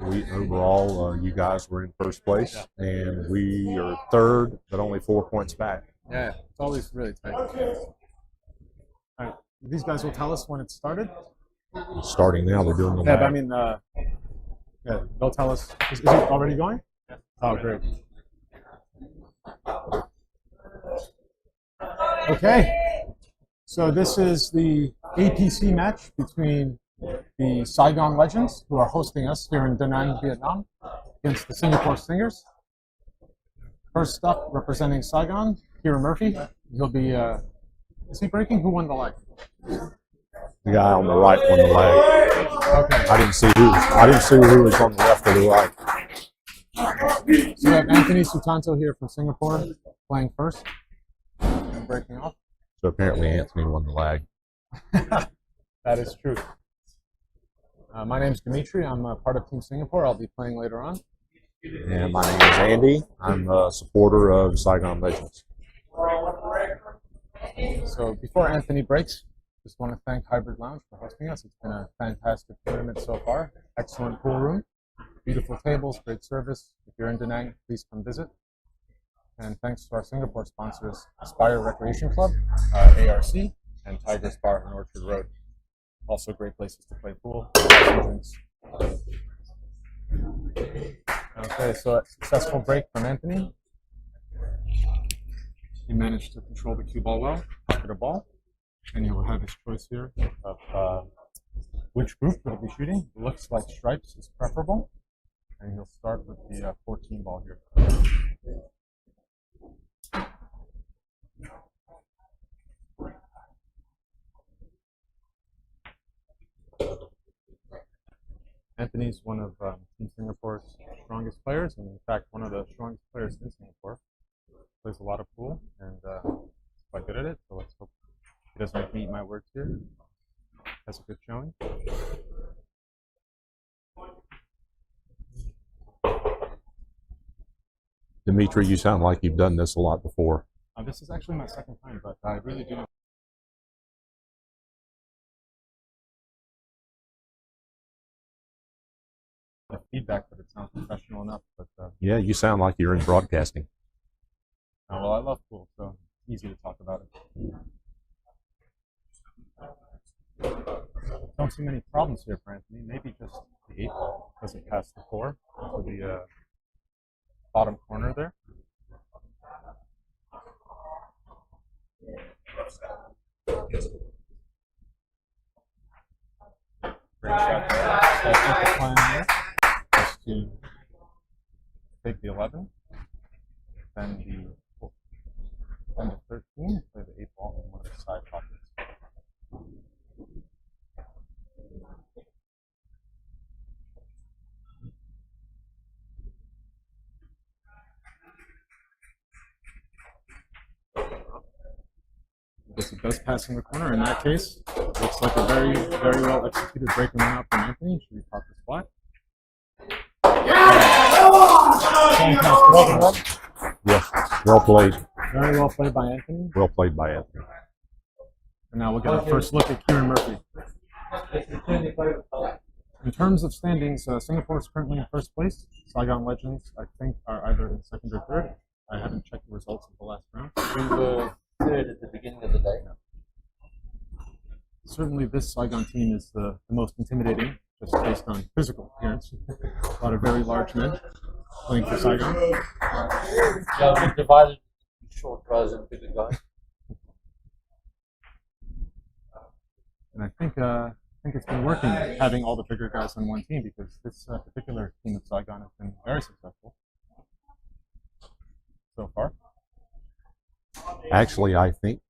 We overall, you guys were in first place, and we are third, but only 4 points back. Yeah, it's always really tight. All right, these guys will tell us when it started. Starting now, they're doing the Yeah, lap. but I mean, yeah, they'll tell us. Is it already going? Yeah. Oh, great. Okay, so this is the APC match between the Saigon Legends, who are hosting us here in Da Nang, Vietnam, against the Singapore Stingers. First up, representing Saigon, Kieran Murphy. He'll be, is he breaking? Who won the leg? The guy on the right won the leg. Okay. I didn't see who was on the left or the right. So we have Anthony Sutanto here from Singapore playing first and breaking off. So apparently Anthony won the leg. That is true. My name is Dimitri. I'm a part of Team Singapore. I'll be playing later on. And my name is Andy. I'm a supporter of Saigon Legends. So before Anthony breaks, just want to thank Hybrid Lounge for hosting us. It's been a fantastic tournament so far. Excellent pool room, beautiful tables, great service. If you're in Da Nang, please come visit. And thanks to our Singapore sponsors, Aspire Recreation Club, ARC, and Tiger's Bar on Orchard Road. Also great places to play pool, and drinks. Okay, so a successful break from Anthony. He managed to control the cue ball well, pocket a ball, and he will have his choice here of which group he'll be shooting. It looks like stripes is preferable, and he'll start with the 14 ball here. Anthony's one of Team Singapore's strongest players, and in fact, one of the strongest players in Singapore. Plays a lot of pool, and he's quite good at it, so let's hope he doesn't make me eat my words here. Has a good showing. Dimitri, you sound like you've done this a lot before. This is actually my second time, but I really do know. The feedback, but it sounds professional enough. But Yeah, you sound like you're in broadcasting. well, I love pool, so it's easy to talk about it. Don't see many problems here for Anthony. Maybe just the 8 ball doesn't pass the 4 to the bottom corner there. Great shot there. So I think the plan here is to take the 11, then the 13, play the 8 ball in one of the side pockets. Guess it does pass in the corner. In that case, looks like a very, very well executed break and run out from Anthony. Should we pop this flat? Yeah, well played. Very well played by Anthony. Well played by Anthony. And now we'll get a first look at Kieran Murphy. In terms of standings, Singapore is currently in first place. Saigon Legends, I think, are either in second or third. I haven't checked the results of the last round. We were third at the beginning of the day. Certainly, this Saigon team is the most intimidating, just based on physical appearance. A lot of very large men playing for Saigon. Yeah, we divided short guys and bigger guys. And I think it's been working having all the bigger guys on one team, because this particular team of Saigon has been very successful so far. Actually, I think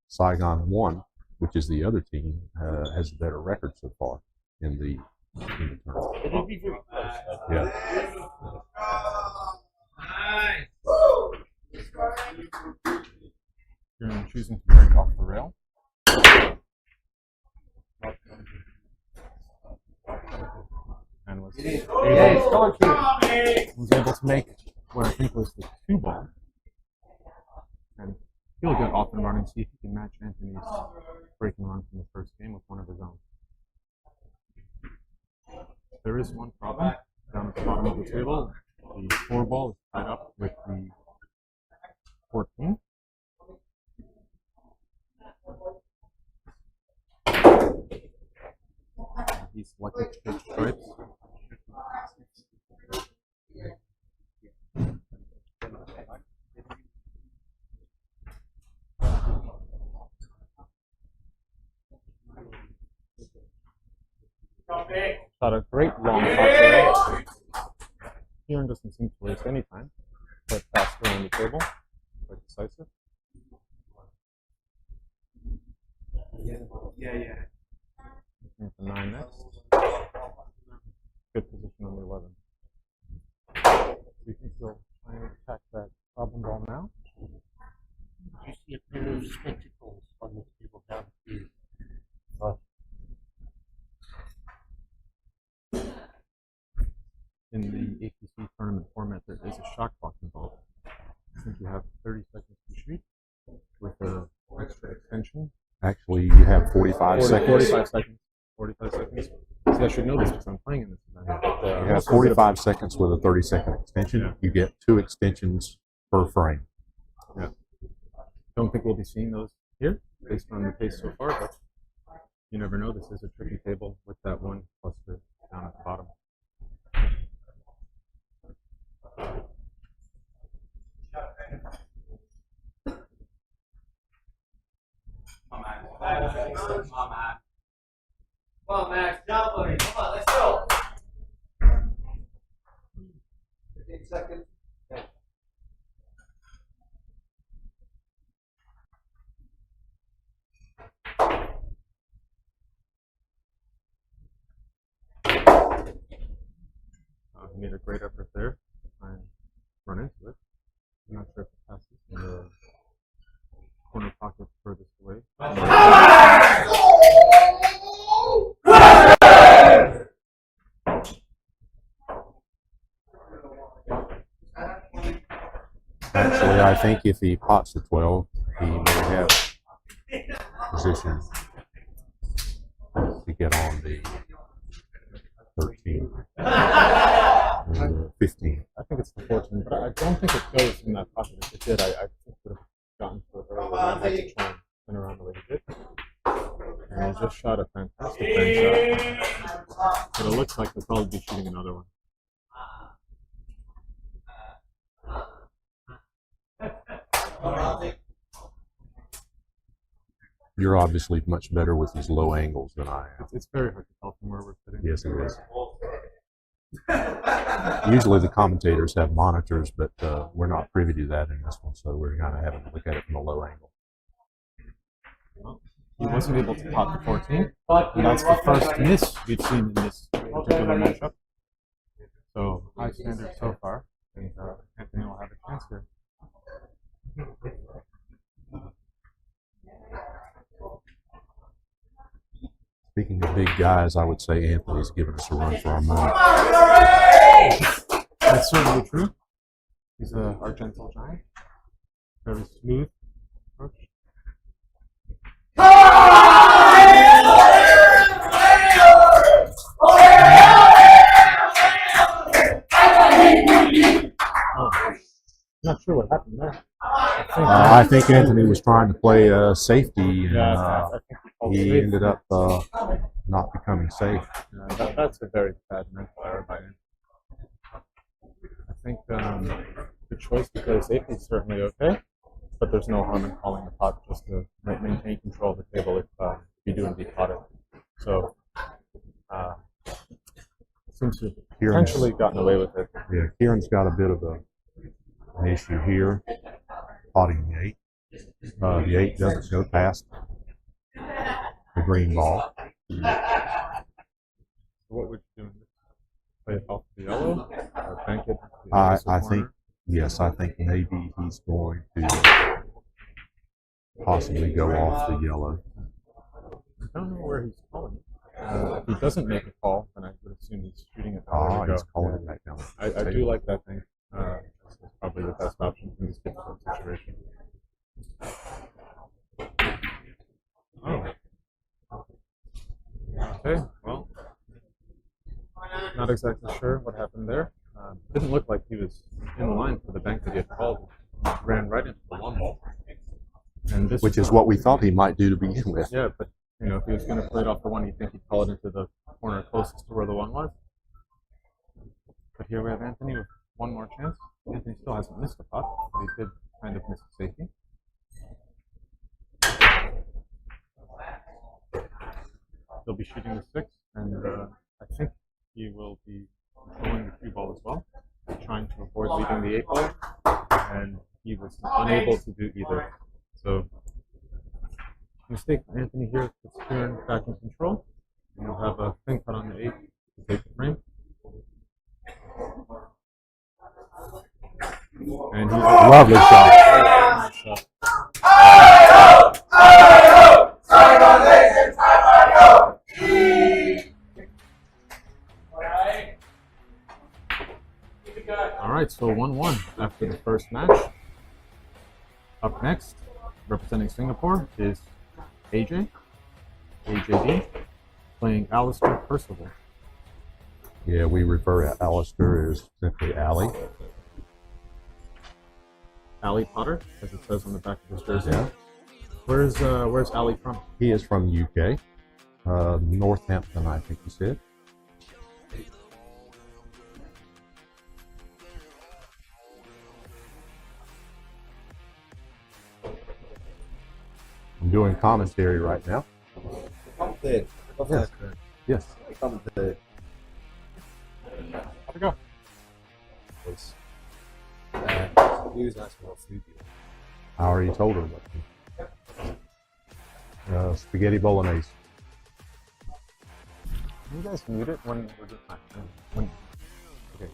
Saigon 1, which is the other team, has a better record so far in the tournament. It'll be very close. Yeah. Kieran choosing to break off the rail. And was able to make what I think was the 2 ball. And he'll get off and run and see if he can match Anthony's breaking run from the first game with one of his own. There is one problem down at the bottom of the table. The 4 ball is tied up with the 14. He's selected to take stripes. Shot a great long shot there. Kieran doesn't seem to waste any time. Quite faster on the table. Quite decisive. Yeah. Looking for 9 next. Good position on the 11. Do you think you'll try and attack that problem ball now? You see a pair of spectacles on the table down here. In the APC tournament format, there is a shot clock involved. I think you have 30 seconds to shoot with an extra extension. Actually, you have 45 seconds. 45 seconds. 45 seconds. See, I should know this because I'm playing in this event. You have 45 seconds with a 30-second extension. Yeah. You get 2 extensions per frame. Yeah. Don't think we'll be seeing those here based on the pace so far, but you never know. This is a tricky table with that 1 cluster down at the bottom. Come on, Max. Jump on it. Come on, let's go. 15 seconds. Okay. He made a great effort there to try and run into it. I'm not sure if it passes in the corner pocket furthest away. Actually, I think if he pots the 12, he may have position to get on the 13 or the 15. I think it's the 14, but I don't think it goes in that pocket. If it did, I think it would have gotten to it earlier. I had to try and spin around the way he did. And he just shot a fantastic bank shot. But it looks like he'll probably be shooting another one. You're obviously much better with these low angles than I am. It's very hard to tell from where we're sitting. Yes, it is. Usually the commentators have monitors, but we're not privy to that in this one, so we're kind of having to look at it from a low angle. Well, he wasn't able to pot the 14, and that's the first miss we've seen in this particular matchup. So high standards so far, and Anthony will have a chance here. Speaking of big guys, I would say Anthony's giving us a run for our money. That's certainly true. He's our gentle giant. Very smooth approach. Not sure what happened there. I think Anthony was trying to play safety, and I think he ended up not becoming safe. That's a very bad mental error by him. I think the choice to play safety is certainly okay, but there's no harm in calling the pot just to maintain control of the table if you do indeed pot it. So, seems to have potentially gotten away with it. Yeah, Kieran's got a bit of an issue here, potting the 8. The 8 doesn't go past the green ball. So what would you do? Play it off the yellow or bank it? I think, yes, I think maybe he's going to possibly go off the yellow. I don't know where he's calling. If he doesn't make a call, then I would assume he's shooting it. He's calling it back down. I do like that thing. It's probably the best option in this difficult situation. Oh. Okay, well, Not exactly sure what happened there. Didn't look like he was in line for the bank that he had called. Ran right into the one ball. And this Which is what we thought he might do to begin with. Yeah, but you know, if he was going to play it off the one, you'd think he'd call it into the corner closest to where the one was. But here we have Anthony with one more chance. Anthony still hasn't missed a putt, but he did kind of miss a safety. He'll be shooting the 6, and I think he will be throwing the cue ball as well, trying to avoid leaving the 8 ball, and he was unable to do either. So, mistake for Anthony here, puts Kieran back in control, and he'll have a thin putt on the 8 to take the frame. And he's Lovely shot. All right, so 1-1 after the first match. Up next, representing Singapore, is AJ. AJD, playing Alistair Percival. Yeah, we refer to Alistair as simply Ali. Ali Potter, as it says on the back of his jersey. Yeah. Where's Ali from? He is from UK, Northampton, I think he said. I'm doing commentary right now. Commented. Yes. Yes. Commented. How'd it go? Was, he was asking what food you I already told her what. Spaghetti bolognese. Can you guys mute it when we're doing that? When, okay.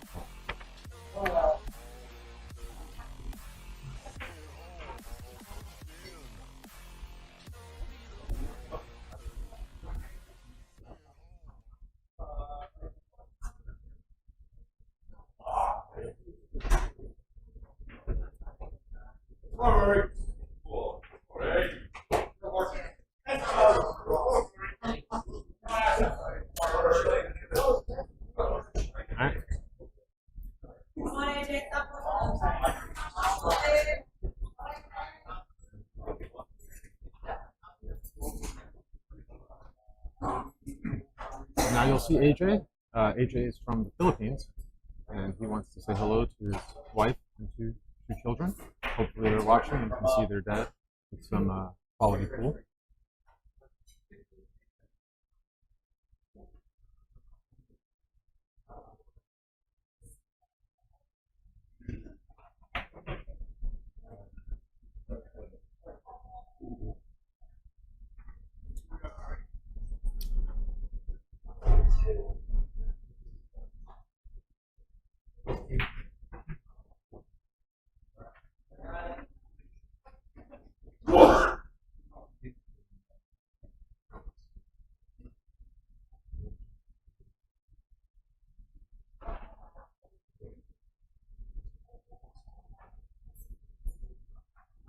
Now you'll see AJ. AJ is from the Philippines, and he wants to say hello to his wife and two children. Hopefully they're watching and can see their dad with some quality pool.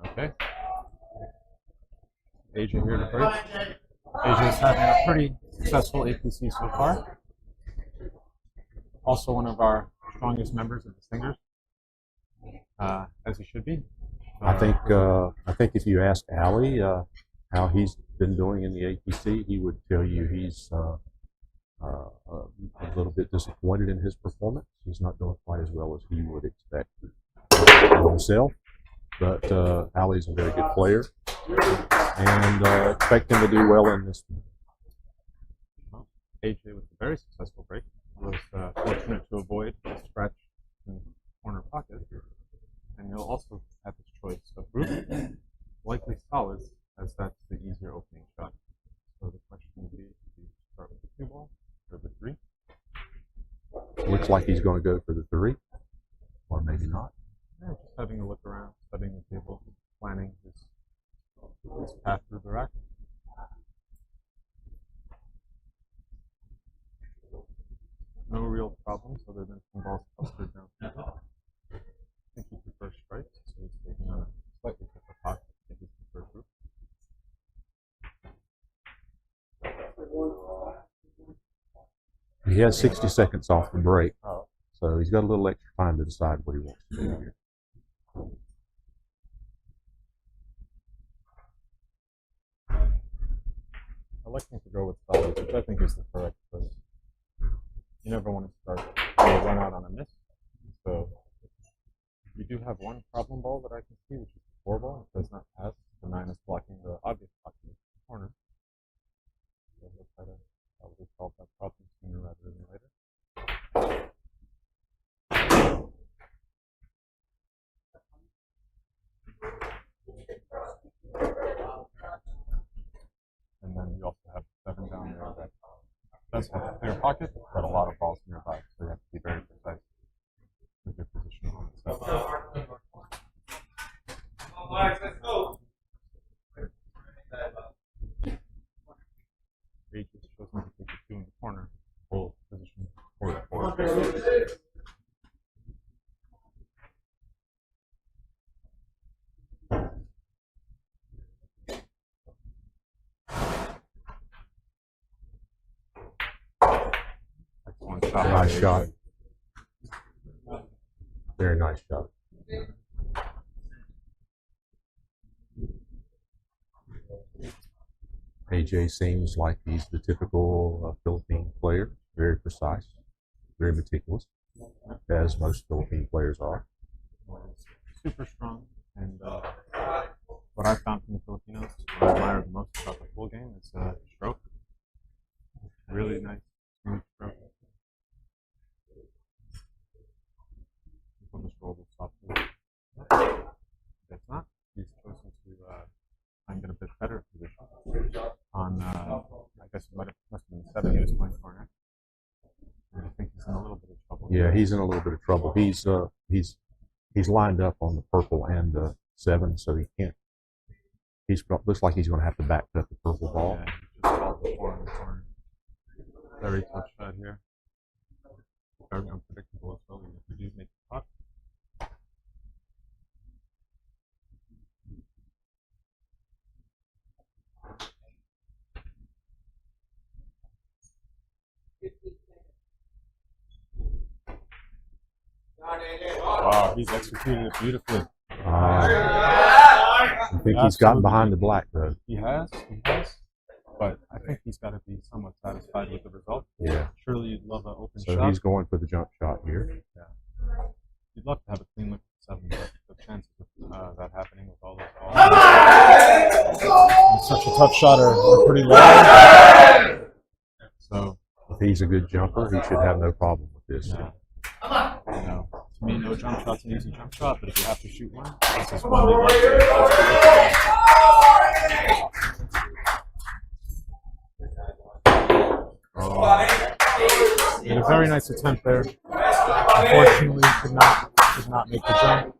Okay. AJ here to break. AJ's having a pretty successful APC so far. Also one of our strongest members of the Stingers, as he should be. I think if you ask Ali how he's been doing in the APC, he would tell you he's a little bit disappointed in his performance. He's not doing quite as well as he would expect himself. But Ali's a very good player, and expect him to do well in this one. Well, AJ with a very successful break was fortunate to avoid a scratch in the corner pocket, and he'll also have his choice of group, likely solids, as that's the easier opening shot. So the question would be, do you start with the 2 ball or the 3? Looks like he's going to go for the 3, or maybe not. Yeah, just having a look around, studying the table, planning his path through the rack. No real problems other than some balls clustered down. I think he prefers stripes, so he's taking on a slightly tougher pocket in his preferred group. He has 60 seconds off the break, Oh. so he's got a little extra time to decide what he wants to do here. Electing to go with solids, which I think is the correct choice. You never want to start or run out on a miss. So we do have one problem ball that I can see, which is the 4 ball. It does not pass. The 9 is blocking the obvious blocking in the corner. So we'll try to probably solve that problem sooner rather than later. And then we also have 7 down there that does have a clear pocket, but a lot of balls nearby, so you have to be very precise with your position on the 7. Let's go. He just shows me to take the 2 in the corner, full position for the 4. Excellent shot. Nice shot. Very nice shot. AJ seems like he's the typical Philippine player, very precise, very meticulous, as most Philippine players are. Super strong, and what I found from the Filipinos, what I admire the most about the full game is stroke. Really nice, smooth stroke. I'll just roll this softly. If it's not, he's chosen to find it a bit better position. On, I guess it must have been 7 he was playing for next. And I think he's in a little bit of trouble. Yeah, he's in a little bit of trouble. He's lined up on the purple and the 7, so he can't. Looks like he's going to have to back cut the purple ball. Yeah, just called the 4 in the corner. Very tough shot here. Very unpredictable as well. If you do make the putt. Wow, he's executed it beautifully. I think he's gotten behind the black, though. He has. But I think he's got to be somewhat satisfied with the result. Yeah. Surely you'd love an open So shot. he's going for the jump shot here. Yeah. You'd love to have a clean look at 7, but the chances of that happening with all those balls. He's such a tough shotter. Are pretty low. So. If he's a good jumper, he should have no problem with this. Yeah. You know, to me, no jump shot's an easy jump shot, but if you have to shoot one, this is one you'd love to. Made a very nice attempt there. Unfortunately, could not make the jump.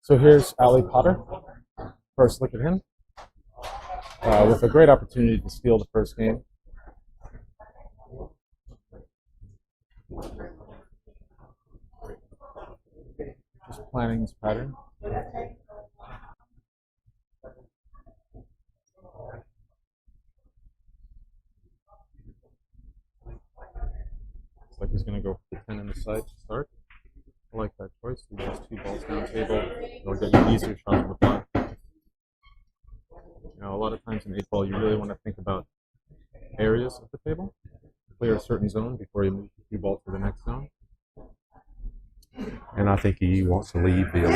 So here's Ali Potter. First look at him. With a great opportunity to steal the first game. Just planning his pattern. Looks like he's going to go for the 10 in the side to start. I like that choice. He has 2 balls down table. It'll get you an easier shot on the block. You know, a lot of times in 8-ball, you really want to think about areas of the table. Clear a certain zone before you move the 2 balls to the next zone. And I think he wants to leave the 11.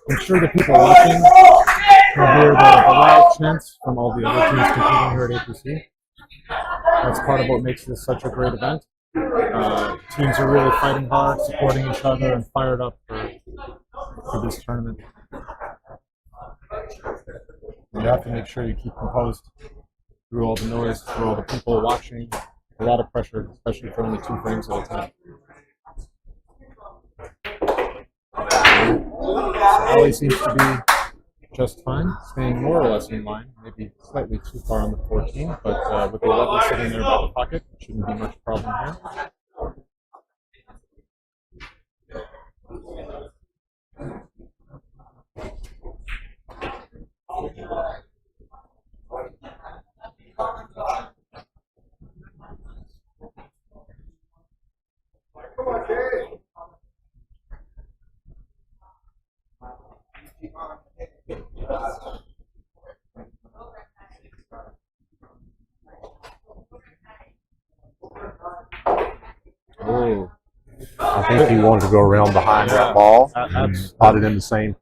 I'm sure the people watching can hear the loud chants from all the other teams competing here at APC. That's part of what makes this such a great event. Teams are really fighting hard, supporting each other, and fired up for this tournament. You have to make sure you keep composed through all the noise, through all the people watching. A lot of pressure, especially for only 2 frames at a time. Ali seems to be just fine, staying more or less in line, maybe slightly too far on the 14, but with the 11 sitting there by the pocket, shouldn't be much problem here. think he wanted to go around behind that ball and Abs- spot it in the same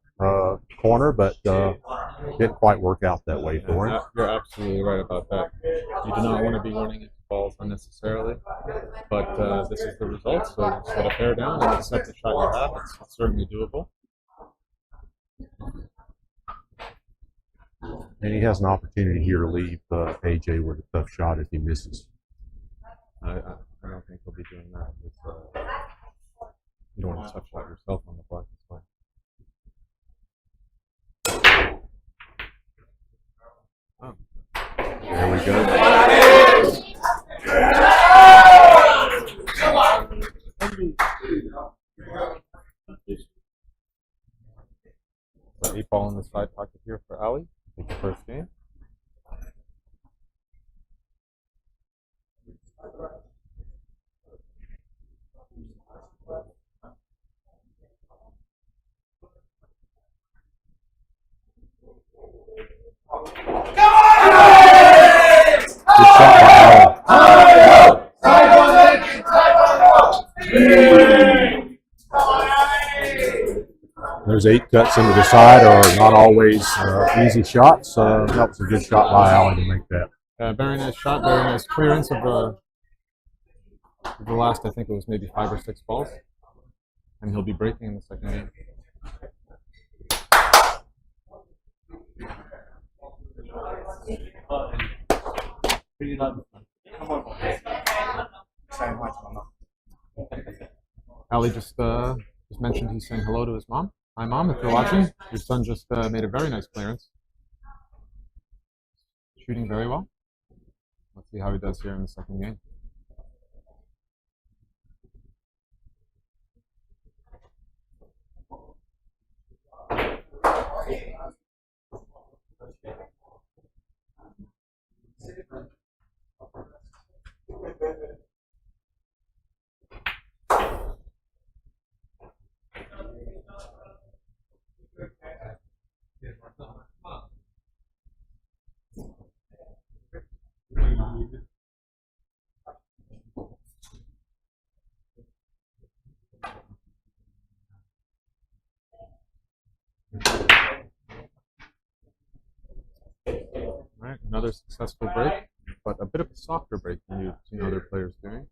corner, but didn't quite work out that way for him. You're absolutely right about that. You do not want to be running into balls unnecessarily, but this is the result. So you just got to bear down and accept the shot you have. It's certainly doable. And he has an opportunity here to leave AJ with a tough shot if he misses. I don't think he'll be doing that. You don't want to touch shot yourself on the black. Oh. There we go. So 8 ball in the side pocket here for Ali. Take the first game. Good shot by Those 8 cuts into the side are not always easy shots. That was a good shot by Allie to make that. Very nice shot, very nice clearance of the last, I think it was maybe 5 or 6 balls. And he'll be breaking in the second game. Ali just mentioned he's saying hello to his mom. Hi, Mom, if you're watching. Your son just made a very nice clearance. Shooting very well. Let's see how he does here in the second game. Alright, another successful break, but a bit of a softer break than you've seen other players doing.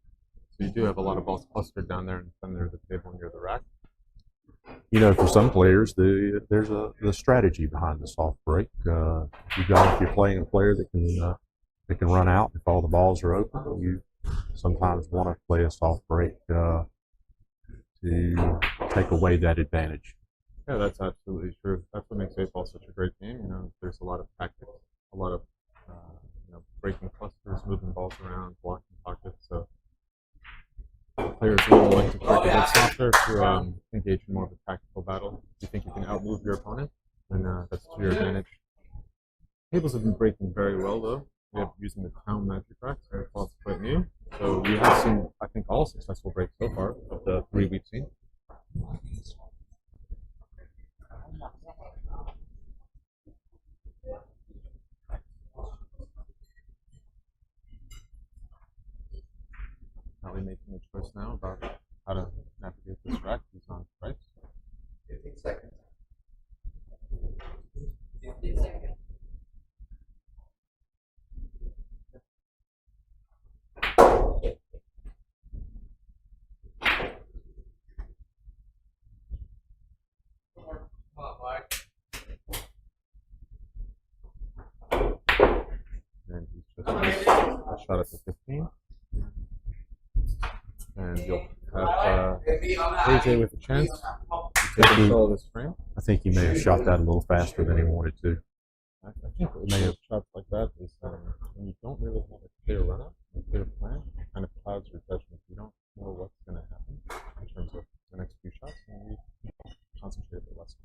So you do have a lot of balls clustered down there in the center of the table near the rack. You know, for some players, there's the strategy behind the soft break. If you're playing a player that can run out if all the balls are open, you sometimes want to play a soft break to take away that advantage. Yeah, that's absolutely true. That's what makes baseball such a great game. You know, there's a lot of tactics, a lot of breaking clusters, moving balls around, blocking pockets. So players will like to break a bit softer to engage in more of a tactical battle. If you think you can outmove your opponent, then that's to your advantage. Tables have been breaking very well, though. We have using the town magic rack, so it's quite new. So we have seen, I think, all successful breaks so far of the 3 we've seen. Ali making a choice now about how to navigate this rack. He's on stripes. 15 seconds. Come on, Mike. And he's just missed a shot at the 15. And you'll have AJ with a chance to take control of this frame. I think he may have shot that a little faster than he wanted to. I think may have shots like that is when you don't really have a clear run-up, a clear plan, it kind of clouds your judgment. You don't know what's going to happen in terms of the next few shots, and you concentrate a bit less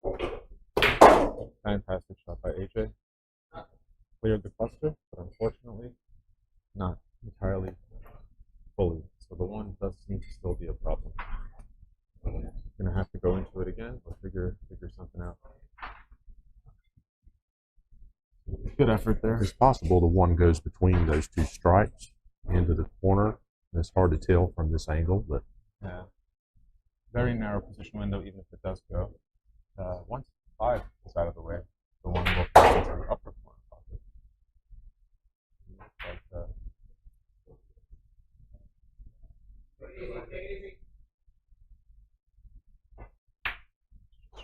on the top. Fantastic shot by AJ. Cleared the cluster, but unfortunately, not entirely fully. So the one does seem to still be a problem. Gonna have to go into it again or figure something out. Good effort there. It's possible the one goes between those 2 stripes into the corner It's hard to tell from this angle, but Yeah. Very narrow position window, even if it does go. Once 5 is out of the way, the one will pass into the upper corner pocket. But,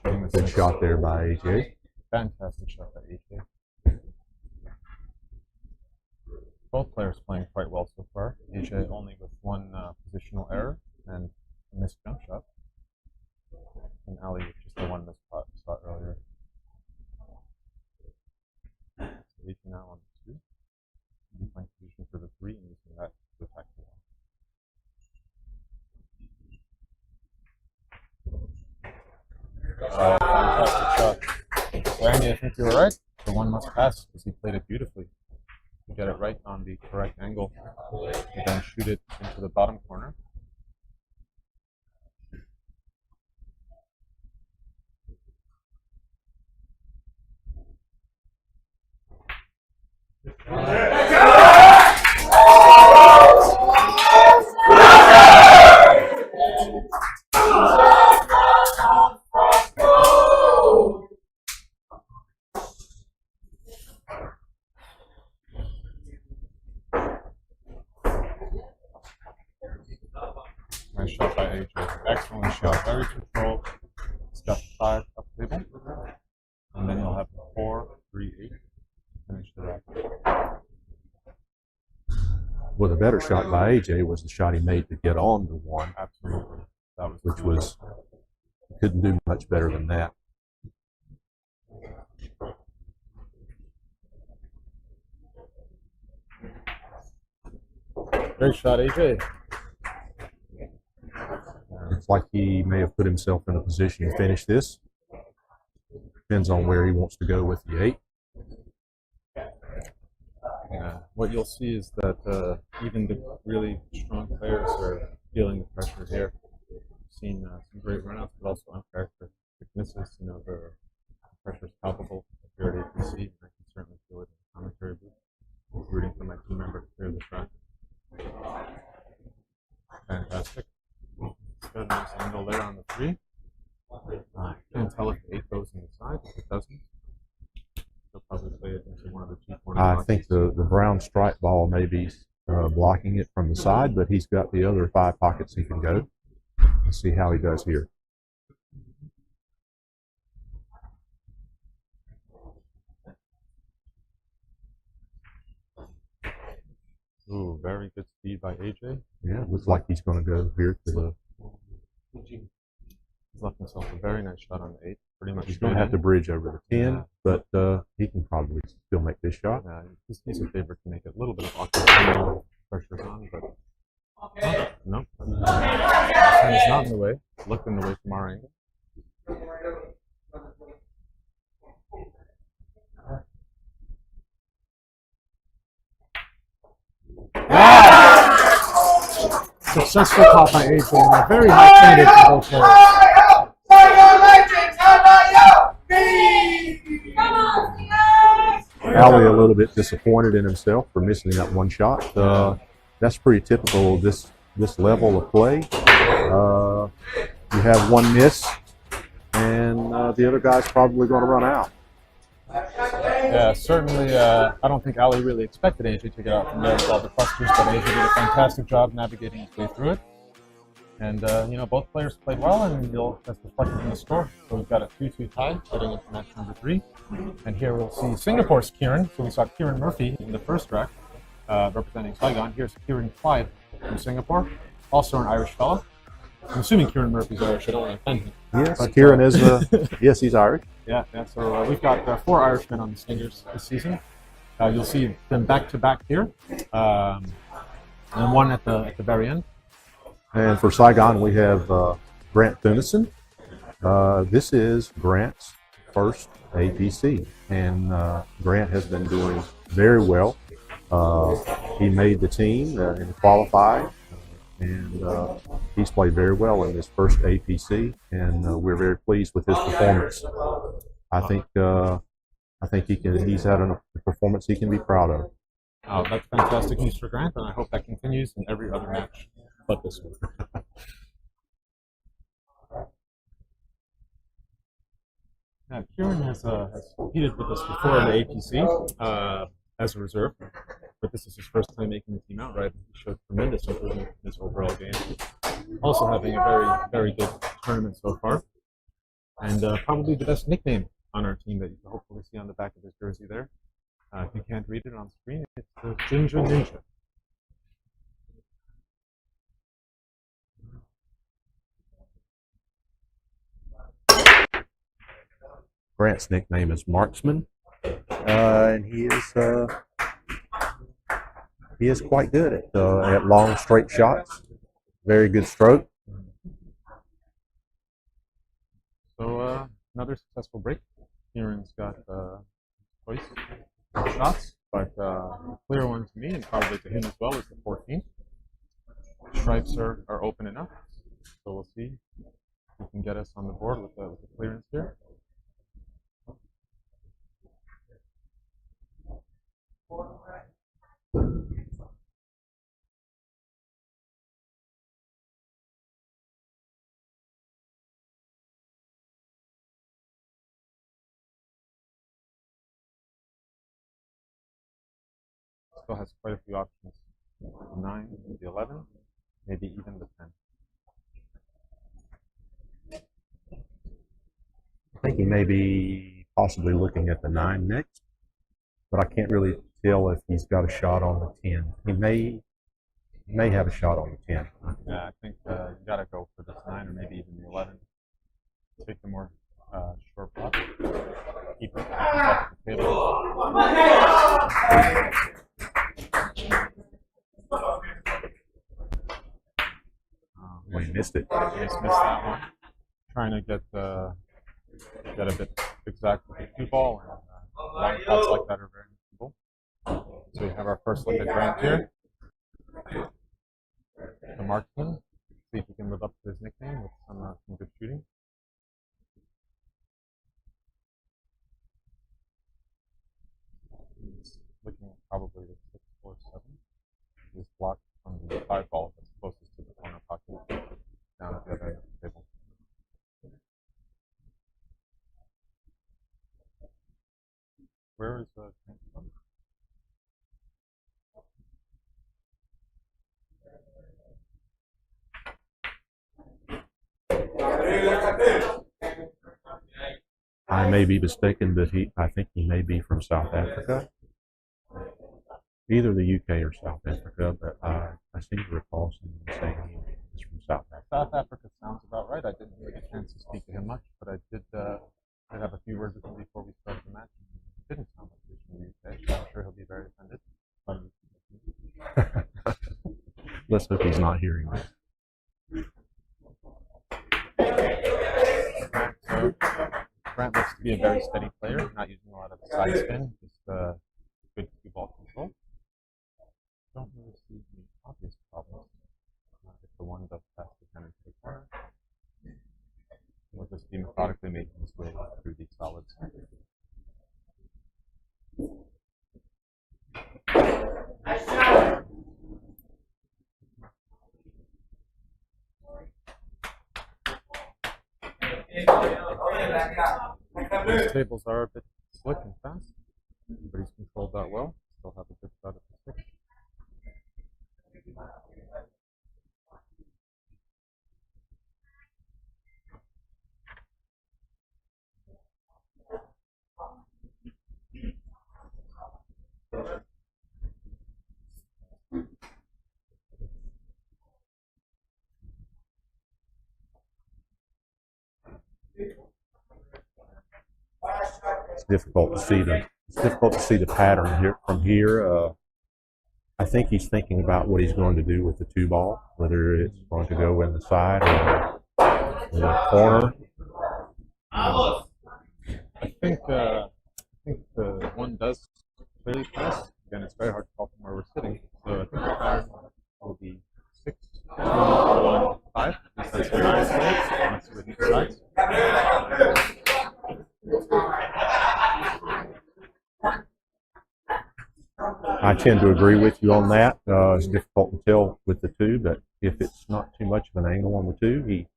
showing the good sense- shot there by AJ. Fantastic shot by AJ. Both players playing quite well so far. AJ only with one positional error and a missed jump shot. And Ali with just the one missed shot earlier. So AJ now on the 2. He'll be playing position for the 3 and using that to attack the wall. Fantastic shot. So Andy, I think you were right. The one must pass because he played it beautifully. You get it right on the correct angle, and then shoot it into the bottom corner. Nice shot by AJ. Excellent shot. Very controlled. He's got 5 up table. And then he'll have 4, 3, 8. Finish the rack. Well, the better shot by AJ was the shot he made to get on to 1, Absolutely. That was which was, couldn't do much better than that. great shot, AJ. Looks like he may have put himself in a position to finish this. Depends on where he wants to go with the 8. What you'll see is that even the really strong players are feeling the pressure here. We've seen some great runouts, but also uncharacteristic misses. You know, the pressure is palpable here at APC, and I can certainly feel it in the commentary booth. Rooting for my team member to clear the shot. Fantastic. Good, nice angle there on the 3. Can't tell if the 8 goes in the side. If it doesn't, he'll probably play it into one of the 2 corner I pockets. think the brown stripe ball may be blocking it from the side, but he's got the other 5 pockets he can go. Let's see how he does here. Ooh, very good speed by AJ. Yeah, looks like he's going to go here to the. He's left himself a very nice shot on the 8. Pretty much He's going to have to bridge over the 10, Yeah. but he can probably still make this shot. He's a favorite to make it a little bit of awkward pressure's on, but no. He's not in the way. Looked in the way from our angle. Successful caught by AJ and a very high candidate for both players. Ali a little bit disappointed in himself for missing that one shot. That's pretty typical of this level of play. You have one miss, and the other guy's probably going to run out. Yeah, certainly. I don't think Ali really expected AJ to get out from there with all the clusters, but AJ did a fantastic job navigating his way through it. And you know, both players played well, and that's reflected in the score. So we've got a 2-2 tie heading into match number 3. And here we'll see Singapore's Kieran. So we saw Kieran Murphy in the first rack, representing Saigon. Here's Kieran Clyde from Singapore, also an Irish fellow. I'm assuming Kieran Murphy's Irish. I don't want to offend him. Yes, But, Kieran is. Yes, he's Irish. Yeah. So we've got 4 Irishmen on the singers this season. You'll see them back to back here, and one at the very end. And for Saigon, we have Grant Thunison. This is Grant's first APC, and Grant has been doing very well. He made the team and qualified, and he's played very well in this first APC, and we're very pleased with his performance. I think he's had a performance he can be proud of. That's fantastic news for Grant, and I hope that continues in every other match but this one. Now, Kieran has competed with us before in the APC as a reserve, but this is his first time making the team out, right? He showed tremendous improvement in his overall game. Also having a very, very good tournament so far, and probably the best nickname on our team that you can hopefully see on the back of his jersey there. If you can't read it on screen, it's the Ginger Ninja. Grant's nickname is Marksman, and he is quite good at long straight shots. Very good stroke. So another successful break. Kieran's got choice of shots, but a clear one to me and probably to him as well is the 14th. Stripes are open enough, so we'll see if we can get us on the board with the clearance here. Still has quite a few options. The 9, the 11, maybe even the 10. I think he may be possibly looking at the 9 next, but I can't really tell if he's got a shot on the 10. He may have a shot on the 10. Yeah, I think you gotta go for this 9 or maybe even the 11. Take the more short putt. Keep it off the table. Well, he missed it. Just missed that one. Trying to get a bit exact with the cue ball, and long putts like that are very useful. So we have our first look at Grant here. The marksman. See if he can live up to his nickname with some good shooting. He's looking at probably the 6 or 7. He's blocked from the 5 ball that's closest to the corner pocket down at the other end of the table. Where is the tank from? I may be mistaken, but I think he may be from South Africa. Either the UK or South Africa, but I seem to recall someone saying he's from South Africa. South Africa sounds about right. I didn't really get a chance to speak to him much, but I did have a few words with him before we started the match. It didn't sound like he was from the UK, so I'm sure he'll be very offended. Let's hope he's not hearing this. Grant looks to be a very steady player, not using a lot of side spin, just good cue ball control. Don't really see any obvious problems. If the one does pass the 10 into the corner, we'll just be methodically making his way through these solids. These tables are a bit slick and fast, but he's controlled that well. Still have a good shot at the 6. It's difficult to see the pattern here from here. I think he's thinking about what he's going to do with the 2 ball, whether it's going to go in the side or in the corner. I think the one does clearly pass. Again, it's very hard to tell from where we're sitting. So I think the pattern will be 6, 2, 1, 5. That's very nice. With each side. tend to agree with you on that. It's difficult to tell with the two, but if it's not too much of an angle on the two, he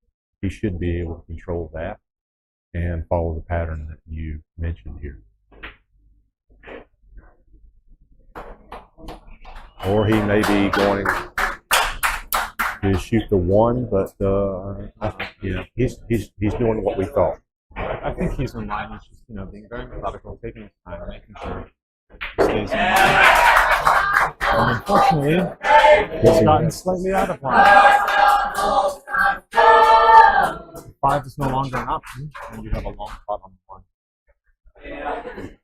should be able to control that and follow the pattern that you mentioned here. Or he may be going to shoot the one, but he's doing what we thought. I think he's in line. He's just being very methodical, taking his time, making sure he stays in line. And unfortunately, he's gotten slightly out of line. 5 is no longer an option, and you have a long pot on the 1. It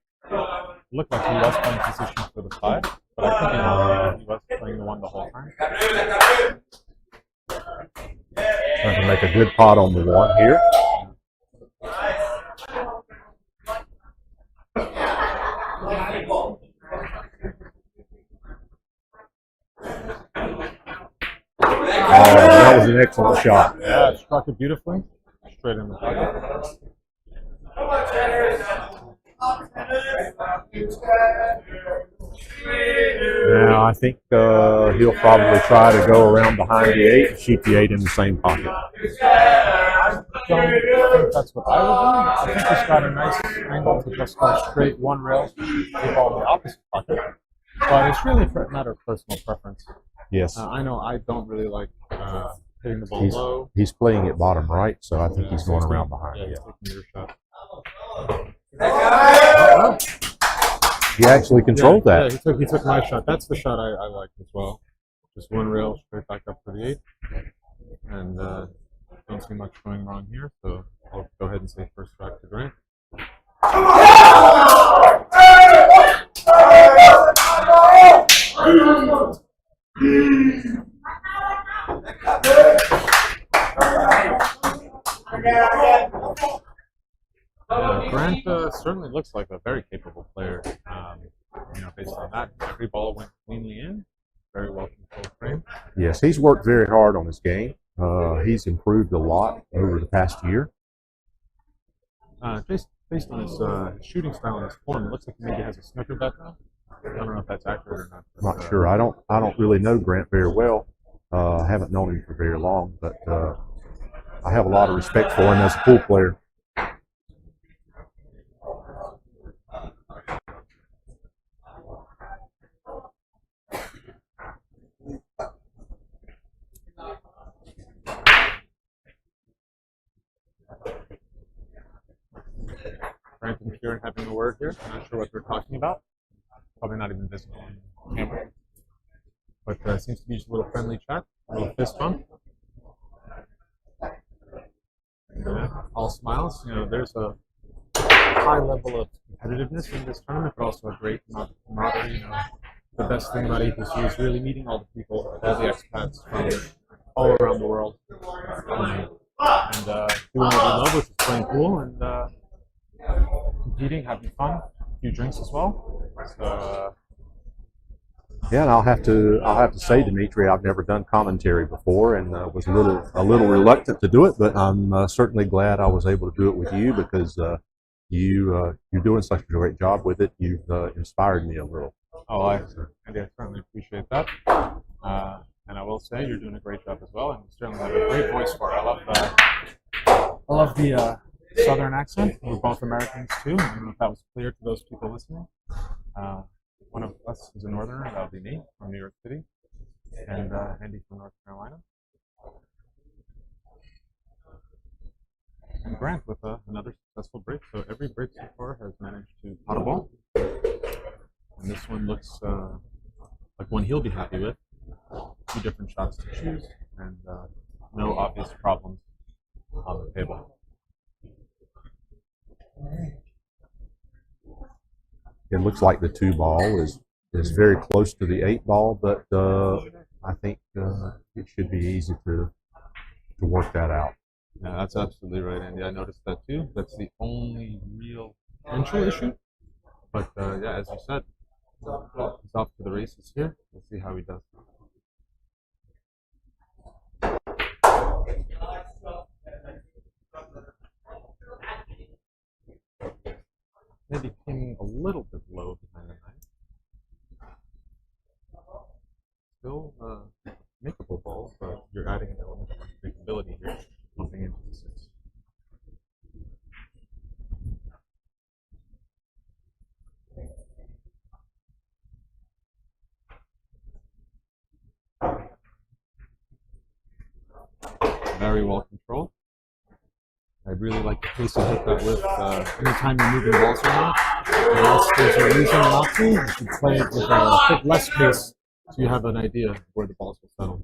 looked like he was playing position for the 5, but I think he was playing the 1 the whole time. Trying to make a good pot on the 1 here. That was an excellent shot. Yeah, it struck it beautifully. Straight in the pocket. Yeah, I think he'll probably try to go around behind the 8 and shoot the 8 in the same pocket. I don't think that's what I would do. I think he's got a nice angle to just go straight 1 rail, keep all the opposite pocket. But it's really a matter of personal preference. Yes. I know I don't really like hitting the ball low. He's playing it bottom right, so I think he's going around behind. Yeah, he's taking your shot. He actually controlled that. Yeah, he took my shot. That's the shot I like as well. Just 1 rail straight back up for the 8. And don't see much going wrong here, so I'll go ahead and say first strike to Grant. Grant certainly looks like a very capable player. Based on that, every ball went cleanly in. Very well controlled frame. Yes, he's worked very hard on his game. He's improved a lot over the past year. Based on his shooting style and his form, it looks like he maybe has a snooker background. I don't know if that's accurate or not. I'm not sure. I don't really know Grant very well. I haven't known him for very long, but I have a lot of respect for him as a pool player. Grant and Kieran having a word here. I'm not sure what they're talking about. Probably not even visible on camera. But seems to be just a little friendly chat, a little fist bump. All smiles. There's a high level of competitiveness in this tournament, but also a great camaraderie. The best thing about APC is really meeting all the people, all the expats from all around the world, and doing what we love, which is playing pool and competing, having fun, a few drinks as well. So, yeah, and I'll have to say, Dimitri, I've never done commentary before, and was a little reluctant to do it, but I'm certainly glad I was able to do it with you because you're doing such a great job with it. You've inspired me a little. Oh, I certainly appreciate that. And I will say you're doing a great job as well, and you certainly have a great voice for it. I love the Southern accent. We're both Americans too. I don't know if that was clear to those people listening. One of us is a Northerner. That would be me from New York City, and Andy from North Carolina. And Grant with another successful break. So every break so far has managed to pot a ball. And this one looks like one he'll be happy with. 2 different shots to choose, and no obvious problems on the table. It looks like the 2 ball is very close to the 8 ball, but I think it should be easy to work that out. Yeah, that's absolutely right, Andy. I noticed that too. That's the only real potential issue. But yeah, as you said, he's off to the races here. We'll see how he does. Maybe came a little bit low behind the 9. very well controlled. I really like the pace you hit that with. Anytime you're moving balls around, unless there's a reason not to, you should play it with a bit less pace so you have an idea of where the balls will settle.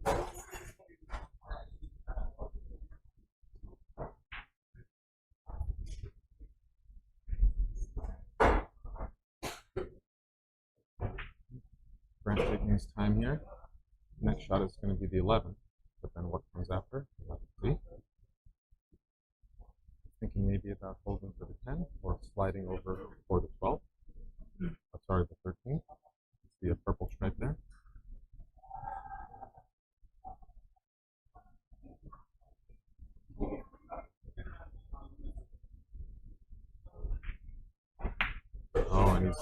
Grant taking his time here. Next shot is going to be the 11, but then what comes after? Let's see. Thinking maybe about holding for the 10 or sliding over for the 12. Sorry, the 13. See a purple stripe there. Oh, and he's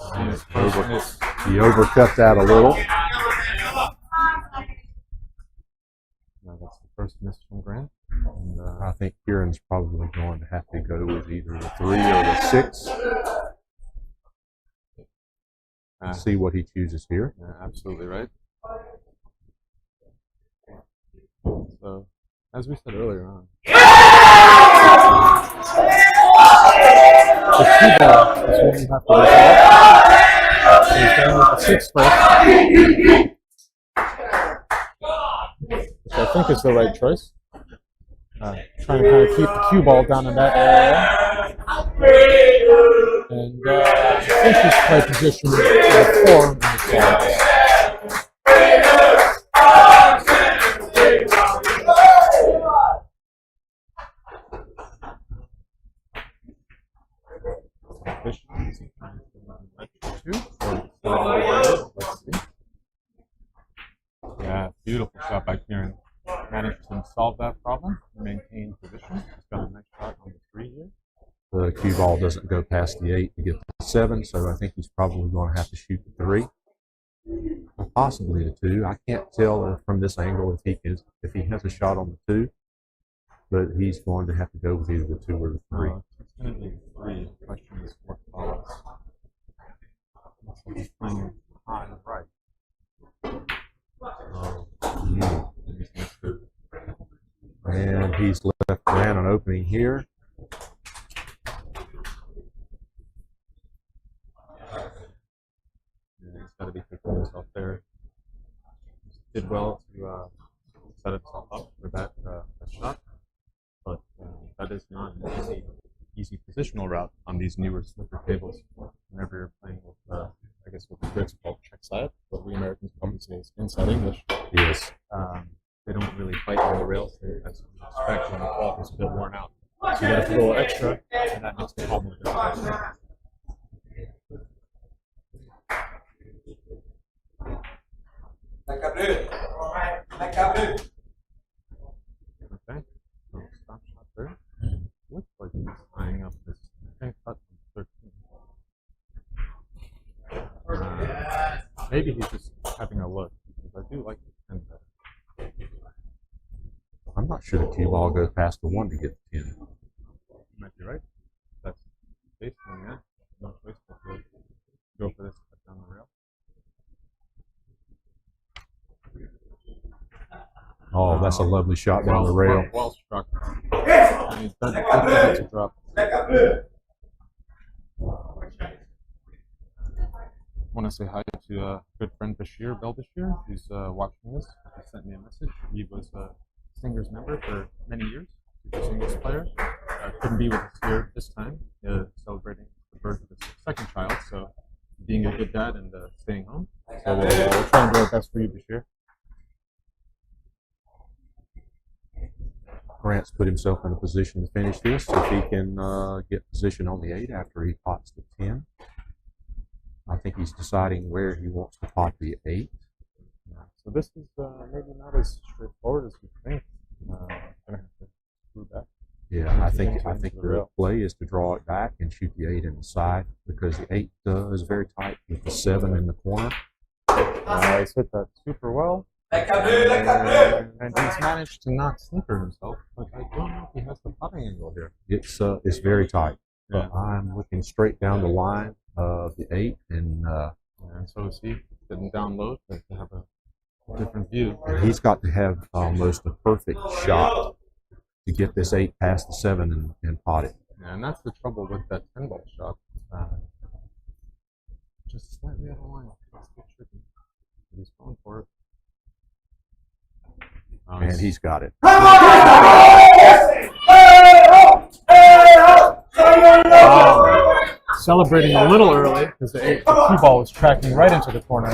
He overcut that a little. Now that's the first miss from Grant. And, I think Kieran's probably going to have to go with either the 3 or the 6. See what he chooses here. Yeah, absolutely right. So, as we said earlier on, the key ball is what you have to resolve. So he's going with the 6 first, which I think is the right choice. Trying to kind of keep the cue ball down in that area. And I think he's play position for the 4 in the slides. Yeah, beautiful shot by Kieran. Managed to solve that problem, maintain position. He's got a nice shot on the 3 here. The cue ball doesn't go past the 8 to get the 7, so I think he's probably going to have to shoot the 3, or possibly the 2. I can't tell from this angle if he has a shot on the 2, but he's going to have to go with either the 2 or the 3. It's going to be 3. The question is what follows. So he's playing high right. And he's left Grant an opening here. Yeah, he's got to be picking himself there. Did well to set himself up for that shot, but that is not an easy positional route on these newer slipper tables. Whenever you're playing with, I guess what the Brits call check side, what we Americans probably say is inside English. Yes. They don't really fight on the rails there, as you would expect when the cloth is a bit worn out. So you got to put a little extra, and that makes the problem a bit worse. Okay, so stop shot there. Looks like he's tying up this 10 cut from 13. Maybe he's just having a look, because I do like the 10 better. I'm not sure the cue ball goes past the 1 to get the 10. You might be right. That's basically that. No choice but to go for this cut down the rail. Oh, that's a lovely shot down the rail. Well struck. And he's done it to drop. I want to say hi to a good friend Bashir Belbashir, who's watching this. He sent me a message. He was a Singers member for many years. He's a singles player. Couldn't be with us here this time, celebrating the birth of his 2nd child. So, being a good dad and staying home. So we'll try and do our best for you, Bashir. Grant's put himself in a position to finish this if he can get position on the 8 after he pots the 10. I think he's deciding where he wants to pot the 8. So this is maybe not as straightforward as you think. I'm gonna have to screw back. Yeah, I think the play is to draw it back and shoot the 8 in the side, because the 8 is very tight with the 7 in the corner. He's hit that super well. And he's managed to not snooker himself, but I don't know if he has the putting angle here. It's very tight. Yeah. But I'm looking straight down the line of the 8, and so is he sitting down low to have a different view. he's got to have almost a perfect shot to get this 8 past the 7 and pot it. And that's the trouble with that 10-ball shot. Just slightly out of line. It's a bit tricky. He's going for it. And he's got it. Celebrating a little early because the cue ball was tracking right into the corner.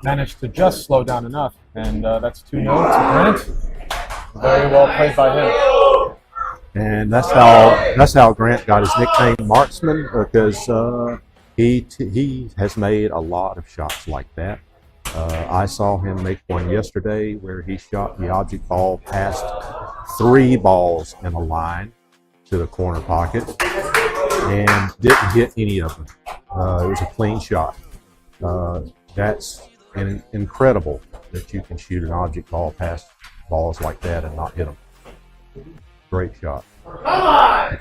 Managed to just slow down enough, and that's 2-0 to Grant. Very well played by him. And that's how Grant got his nickname Marksman, because he has made a lot of shots like that. I saw him make one yesterday where he shot the object ball past 3 balls in a line to the corner pocket and didn't hit any of them. It was a clean shot. That's incredible that you can shoot an object ball past balls like that and not hit them. Great shot. Come on!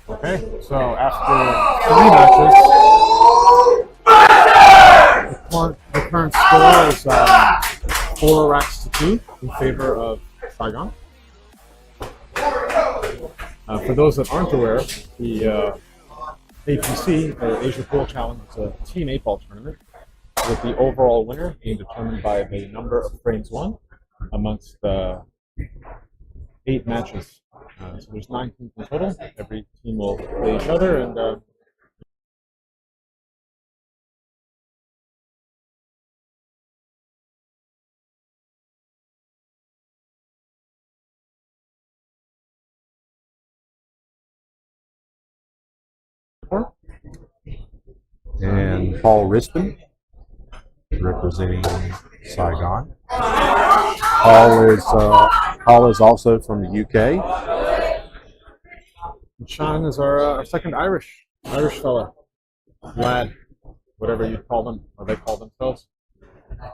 Okay, so after 3 matches, the current score is 4 racks to 2 in favor of Saigon. For those that aren't aware, the APC, or Asia Pool Challenge, is a team 8-ball tournament with the overall winner being determined by the number of frames won amongst 8 matches. So there's 9 teams in total. Every team will play each other, and And Paul Rispin, representing Saigon. Paul is also from the UK. And Sean is our second Irish fella, lad, whatever you call them, or they call themselves.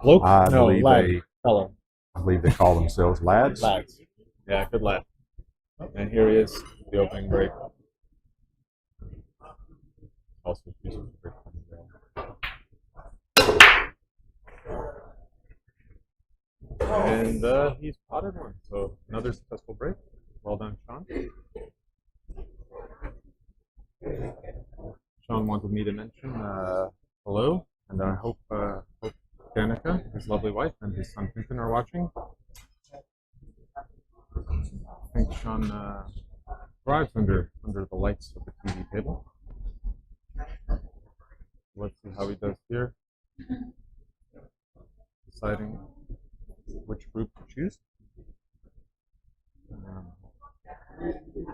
Bloke? I No, believe lad, fellow. I believe they call themselves lads. Lads. Yeah, good lad. And here he is, the opening break. Also, and he's potted one, so another successful break. Well done, Sean. Sean wanted me to mention hello, and I hope Danica, his lovely wife, and his son Quentin are watching. I think Sean thrives under the lights of the TV table. Let's see how he does here. Deciding which group to choose.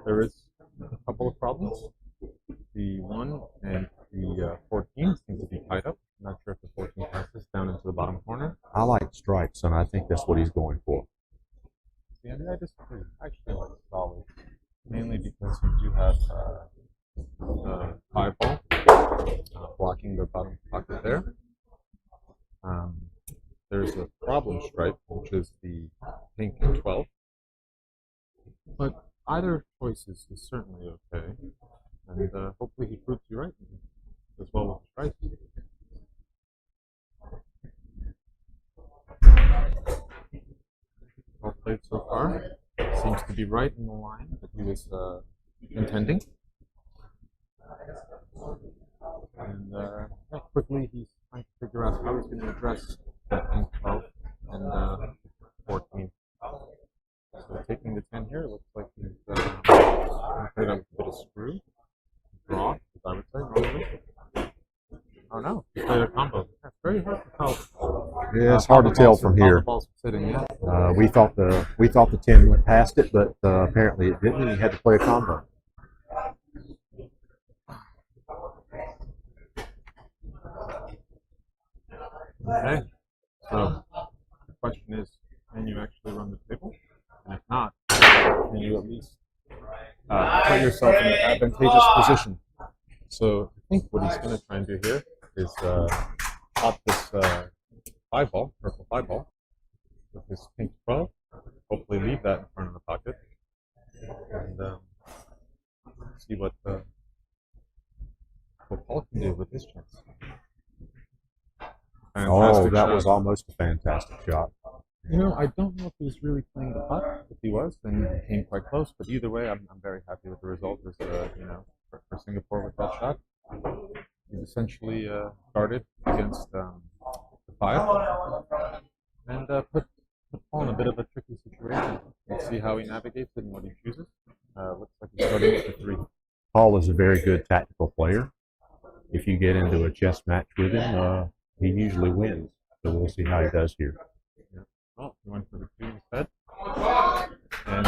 There is a couple of problems. The 1 and the 14 seem to be tied up. I'm not sure if the 14 passes down into the bottom corner. I like stripes, and I think that's what he's going for. Yeah, I disagree. I actually like solid, mainly because you do have 5-ball blocking the bottom pocket there. There's a problem stripe, which is the pink 12. But either choice is certainly okay, and hopefully he proves you right as well with the stripes. Well played so far. Seems to be right in the line that he was intending. And quickly he's trying to figure out how he's going to address that pink 12 and 14. So taking the 10 here, looks like he's going to put on a bit of screw. Draw, as I would say, normally. Oh no, he played a combo. That's very hard to tell. Yeah, it's hard to tell from here. Sitting, yeah. We thought the 10 went past it, but apparently it didn't, and he had to play a combo. Okay, so the question is, can you actually run the table? And if not, can you at least put yourself in an advantageous position? So I think what he's going to try and do here is pop this 5-ball, purple 5-ball, with his pink 12, hopefully leave that in front of the pocket, and see what Paul can do with his chance. Oh, that shot. was almost a fantastic shot. You know, I don't know if he was really playing the putt. If he was, then he came quite close. But either way, I'm very happy with the result. As you know, for Singapore with that shot, he's essentially guarded against the 5 and put Paul in a bit of a tricky situation. Let's see how he navigates it and what he chooses. Looks like he's starting with the 3. Paul is a very good tactical player. If you get into a chess match with him, he usually wins. So we'll see how he does here. Well, he went for the 2 instead. And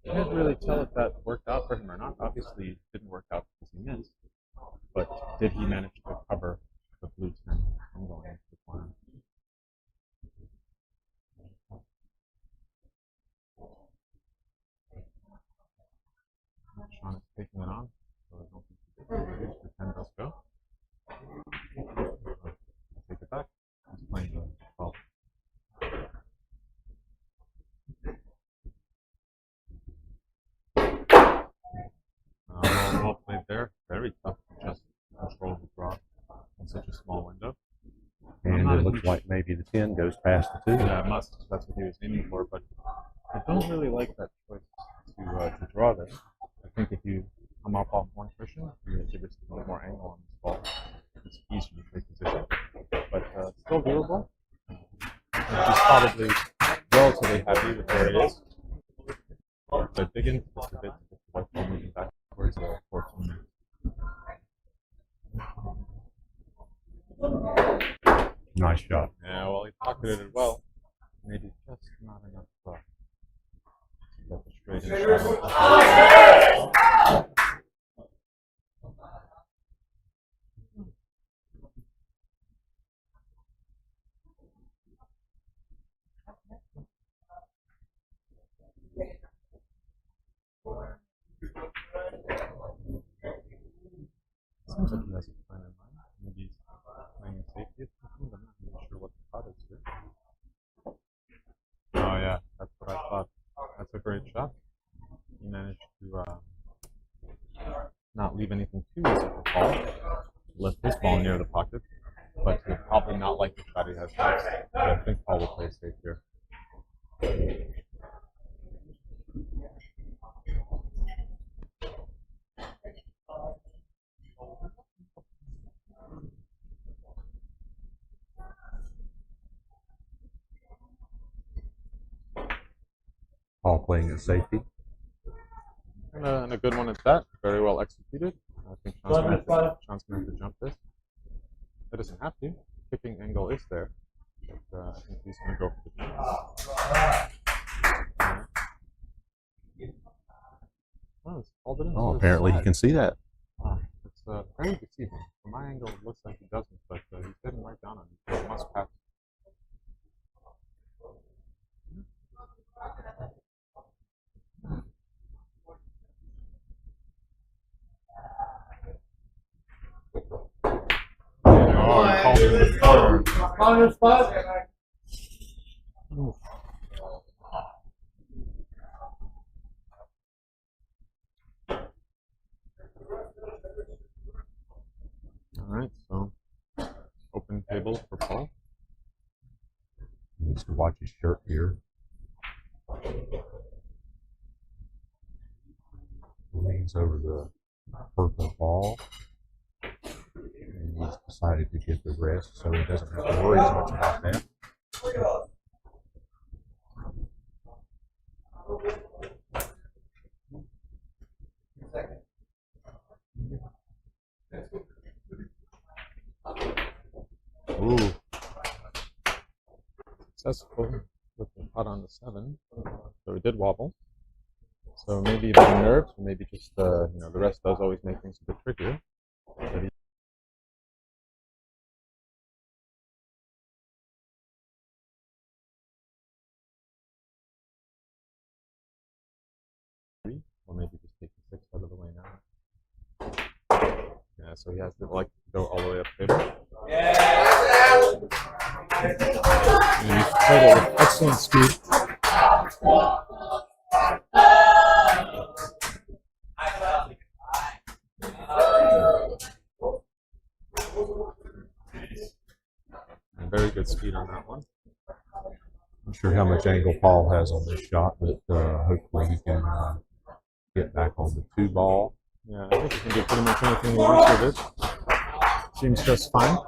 can't really tell if that worked out for him or not. Obviously, it didn't work out because he missed. But did he manage to cover the blue 10 from going into the corner? Sean is taking it on, so I don't think he did. Here's the 10 does go. Take it back. He's playing the 12. Well played there. Very tough to just control the draw in such a small window. And it looks like maybe the 10 goes past the 2. Yeah, it must. That's what he was aiming for, but I don't really like that choice to draw there. I think if you come up off one cushion, you give us a bit more angle on this ball. It's easier to take position. But still doable. He's probably relatively happy with where it is. So dig into this a bit to get the white ball moving back towards the 14. Nice shot. Yeah, well, he pocketed it well. Maybe just not enough to get the straight in shot. Seems like he has a plan in mind. Maybe he's playing safety at some point. I'm not even sure what the thought is here. Oh yeah, that's what I thought. That's a great shot. He managed to not leave anything too easy for Paul. Lift his ball near the pocket, but he'll probably not like the shot he has next. So I think Paul will play safe here. Paul playing at safety. And a good one at that. Very well executed. I think Sean's going to have to jump this. It doesn't have to. Kicking angle is there. But I think he's going to go for the jump. Oh, it's called it in. Oh, apparently he can see that. It's very deceiving. From my angle, it looks like he doesn't, but he's sitting right down on it. So it must pass. On your spot. Alright, so open table for Paul. He needs to watch his shirt here. Leans over the purple ball. And he's decided to get the rest so he doesn't have to worry as much about that. Ooh. Successful with the putt on the 7. So it did wobble. So maybe a bit of nerves, or maybe just the rest does always make things a bit trickier. But or maybe just take the 6 out of the way now. Yeah, so he has to like go all the way up table. And he's played it with excellent speed. good speed on that one. Not sure how much angle Paul has on this shot, but hopefully he can get back on the 2 ball. Yeah, I think he can do pretty much anything he wants with it. Seems just fine.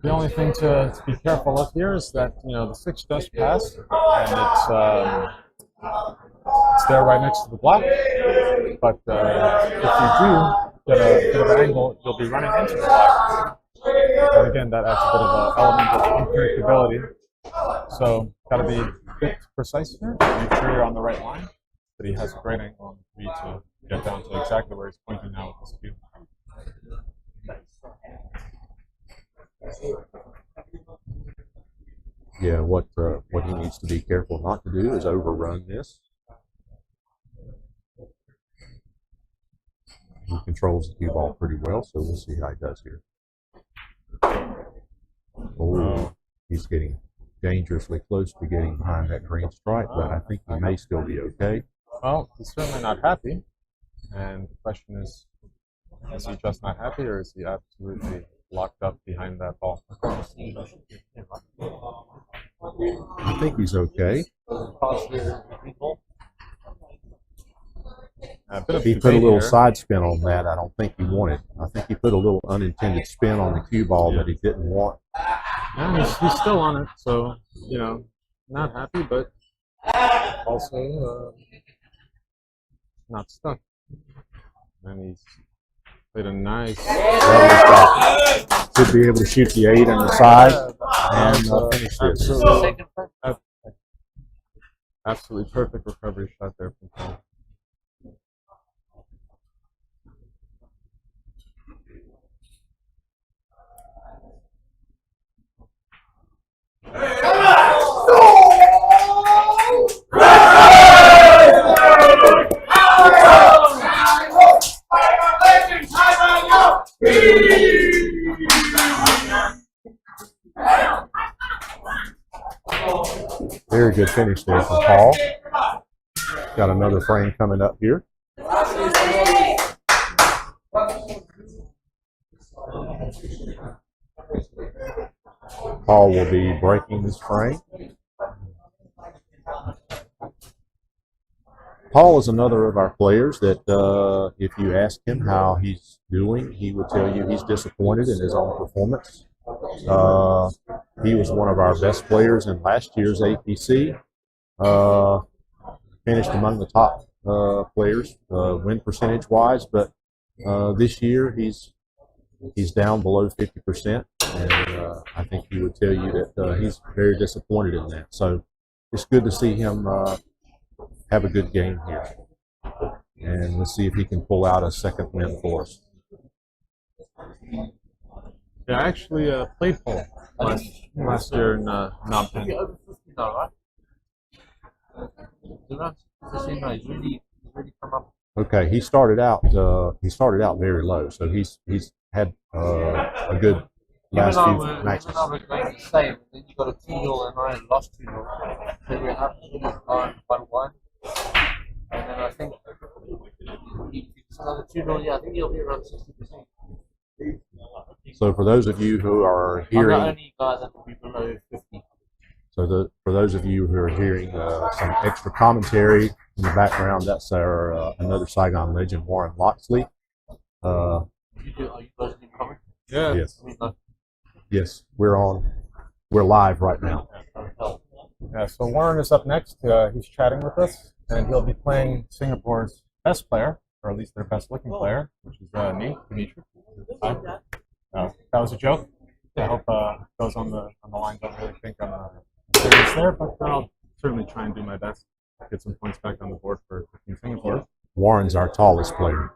The only thing to be careful of here is that, you know, the 6 does pass, and it's there right next to the black. But if you do get a bit of an angle, you'll be running into the black. And again, that adds a bit of an element of unpredictability. So, got to be a bit precise here. Make sure you're on the right line. But he has a great angle on the 3 to get down to exactly where he's pointing now with his cue. Yeah, what he needs to be careful not to do is overrun this. He controls the 2 ball pretty well, so we'll see how he does here. Oh, he's getting dangerously close to getting behind that green stripe, but I think he may still be okay. Well, he's certainly not happy, and the question is he just not happy, or is he absolutely locked up behind that ball? I think he's okay. He put a little side spin on that. I don't think he wanted. I think he put a little unintended spin on the cue ball that he didn't want. Yeah, he's still on it, so, you know, not happy, but also not stuck. And he's played a nice. Should be able to shoot the 8 on the side and finish this. Absolutely perfect recovery shot there from Paul. Very good finish there from Paul. Got another frame coming up here. Paul will be breaking this frame. Paul is another of our players that if you ask him how he's doing, he would tell you he's disappointed in his own performance. He was one of our best players in last year's APC. Finished among the top players win percentage wise, but this year he's down below 50%, and I think he would tell you that he's very disappointed in that. So it's good to see him have a good game here, and let's see if he can pull out a second win for us. Yeah, I actually played Paul last year in Phnom Penh. Okay, he started out very low, so he's had a good last few matches. Then you got a 2-0 and I lost 2-0. So we're up 1-1. And then I think it's another 2-0. Yeah, I think he'll be around 60%. So for those of you who are hearing, I'm the only guy that will be below 50. So for those of you who are hearing some extra commentary in the background, that's our another Saigon legend, Warren Loxley. Are you guys doing comment? Yeah. Yes. Yes, we're live right now. Yeah, so Warren is up next. He's chatting with us, and he'll be playing Singapore's best player, or at least their best looking player, which is me, Dimitri. Hi. That was a joke. I hope those on the line don't really think I'm serious there, but I'll certainly try and do my best. Get some points back on the board for Team Singapore. Warren's our tallest player.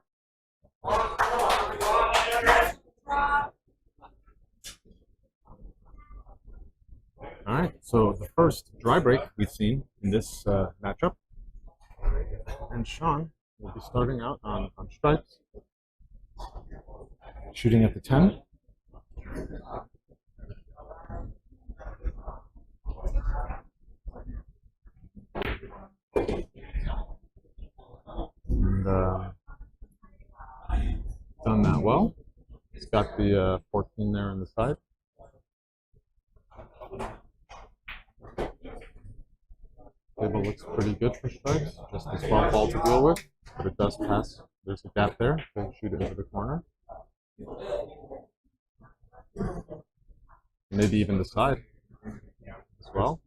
All right, so the first dry break we've seen in this matchup, and Sean will be starting out on stripes, shooting at the 10. And done that well. He's got the 14 in there on the side. Table looks pretty good for strikes. Just a small ball to deal with, but it does pass. There's a gap there to shoot it into the corner. Maybe even the side as well.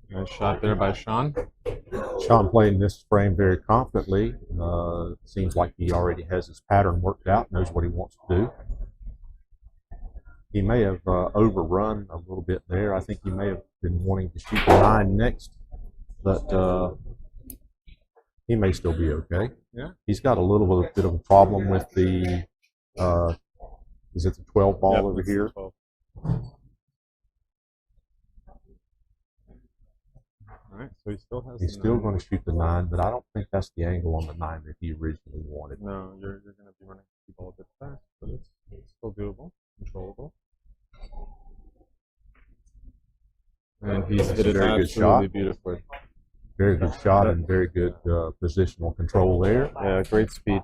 Nice shot there by Sean. Sean playing this frame very confidently. Seems like he already has his pattern worked out, knows what he wants to do. He may have overrun a little bit there. I think he may have been wanting to shoot the 9 next, but he may still be okay. Yeah. He's got a little bit of a problem with the, is it the 12 ball Yep, over it's here? 12. All right, so he still has. He's still going to shoot the 9, but I don't think that's the angle on the 9 that he originally wanted. No, you're going to be running the ball a bit fast, but it's still doable, controllable. And he's That's hit a it very good absolutely shot. beautifully. Very good shot and very good positional control there. Yeah, great speed.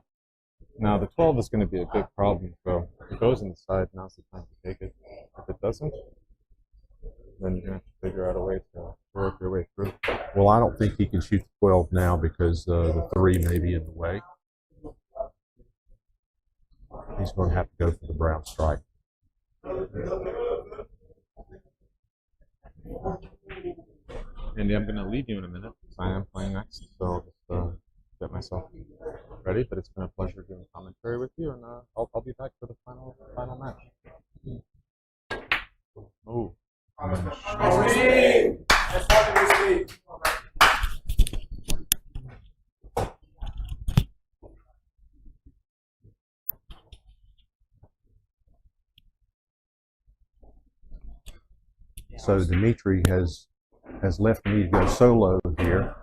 Now the 12 is going to be a big problem, so if it goes inside, now's the time to take it. If it doesn't, then you're going to have to figure out a way to work your way through. Well, I don't think he can shoot the 12 now because the 3 may be in the way. He's going to have to go for the brown strike. Andy, I'm going to leave you in a minute. I am playing next, so just get myself ready. But it's been a pleasure doing commentary with you, and I'll be back for the final match. Oh. So Dimitri has left me to go solo here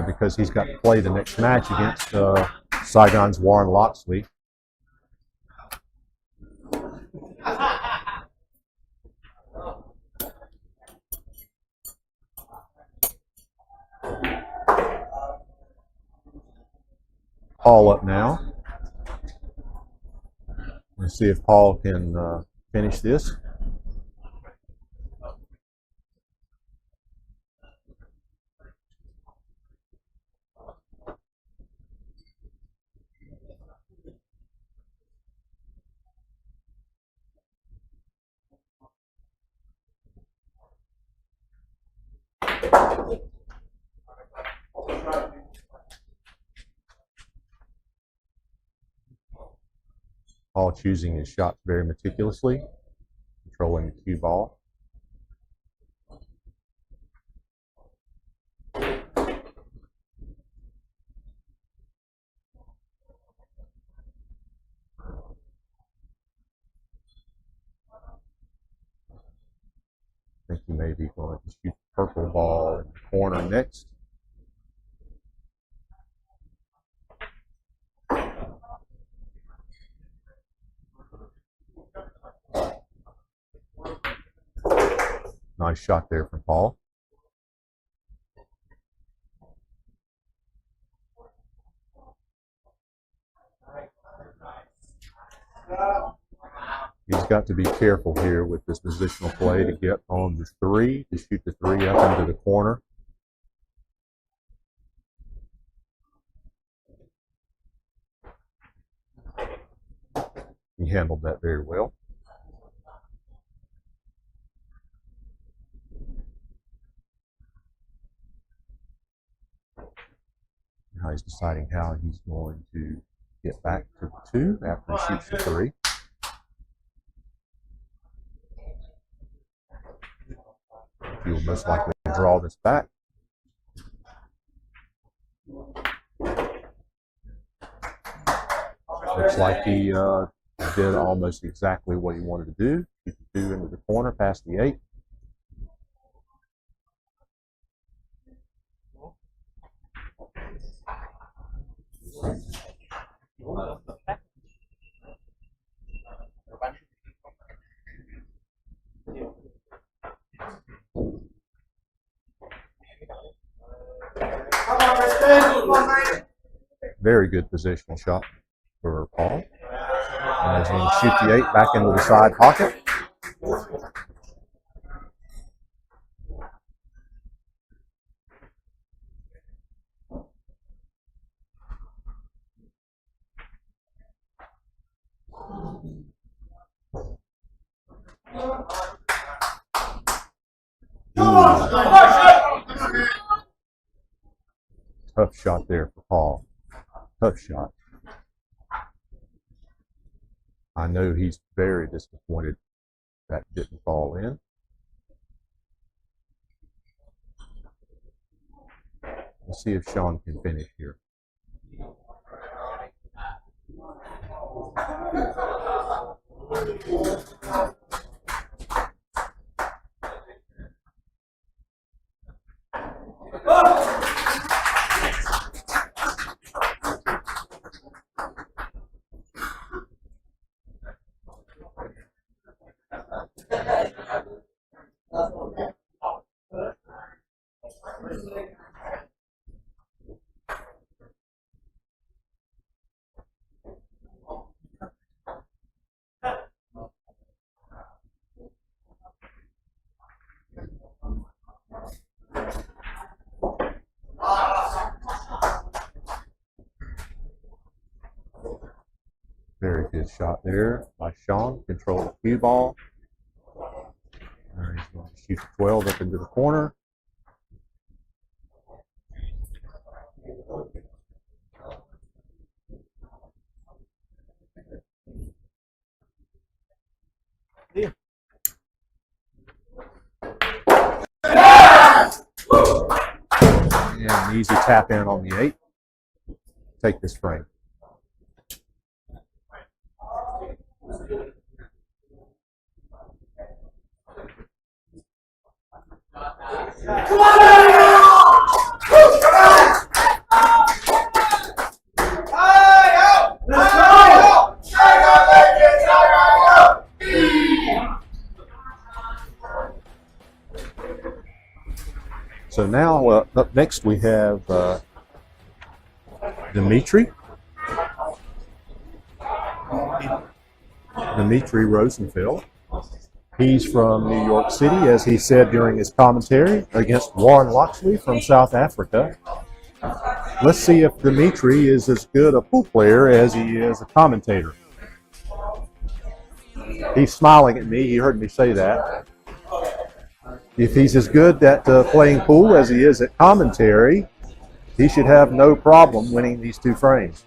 because he's got to play the next match against Saigon's Warren Loxley. Paul up now. Let's see if Paul can finish this. Paul choosing his shots very meticulously, controlling the cue ball. I think he may be going to shoot the purple ball in the corner next. Nice shot there from Paul. He's got to be careful here with this positional play to get on the 3, to shoot the 3 up into the corner. He handled that very well. Now he's deciding how he's going to get back to the 2 after he shoots the 3. He will most likely draw this back. Looks like he did almost exactly what he wanted to do. Shoot the 2 into the corner past the 8. Very good positional shot for Paul. And he's going to shoot the 8 back into the side pocket. Tough shot there for Paul. Tough shot. I know he's very disappointed that didn't fall in. We'll see if Sean can finish here. Very good shot there by Sean. Control the cue ball. He's going to shoot the 12 up into the corner. Yeah. And an easy tap in on the 8. Take this frame. So now up next we have Dimitri Rosenfeld. He's from New York City, as he said during his commentary, against Warren Loxley from South Africa. Let's see if Dimitri is as good a pool player as he is a commentator. He's smiling at me. He heard me say that. If he's as good at playing pool as he is at commentary, he should have no problem winning these 2 frames.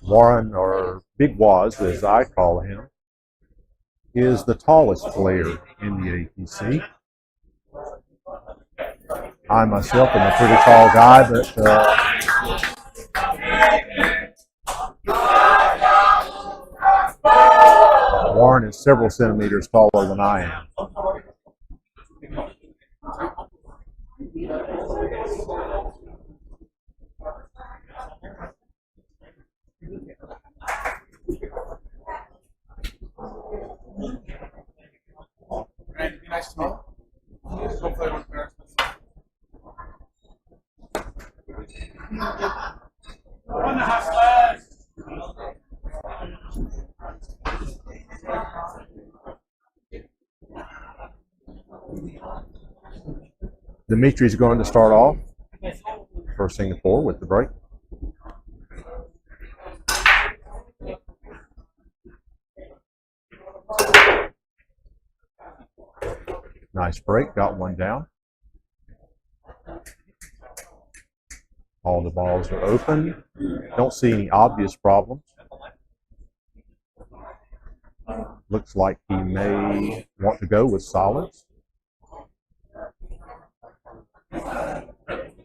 Warren, or Big Waz as I call him, is the tallest player in the APC. I myself am a pretty tall guy, but Warren is several centimeters taller than I am. Randy, be nice to meet you. Hopefully I don't embarrass myself. 1.5 slides. Dimitri's going to start off for Singapore with the break. Nice break, got one down. All the balls are open. Don't see any obvious problems. Looks like he may want to go with solids.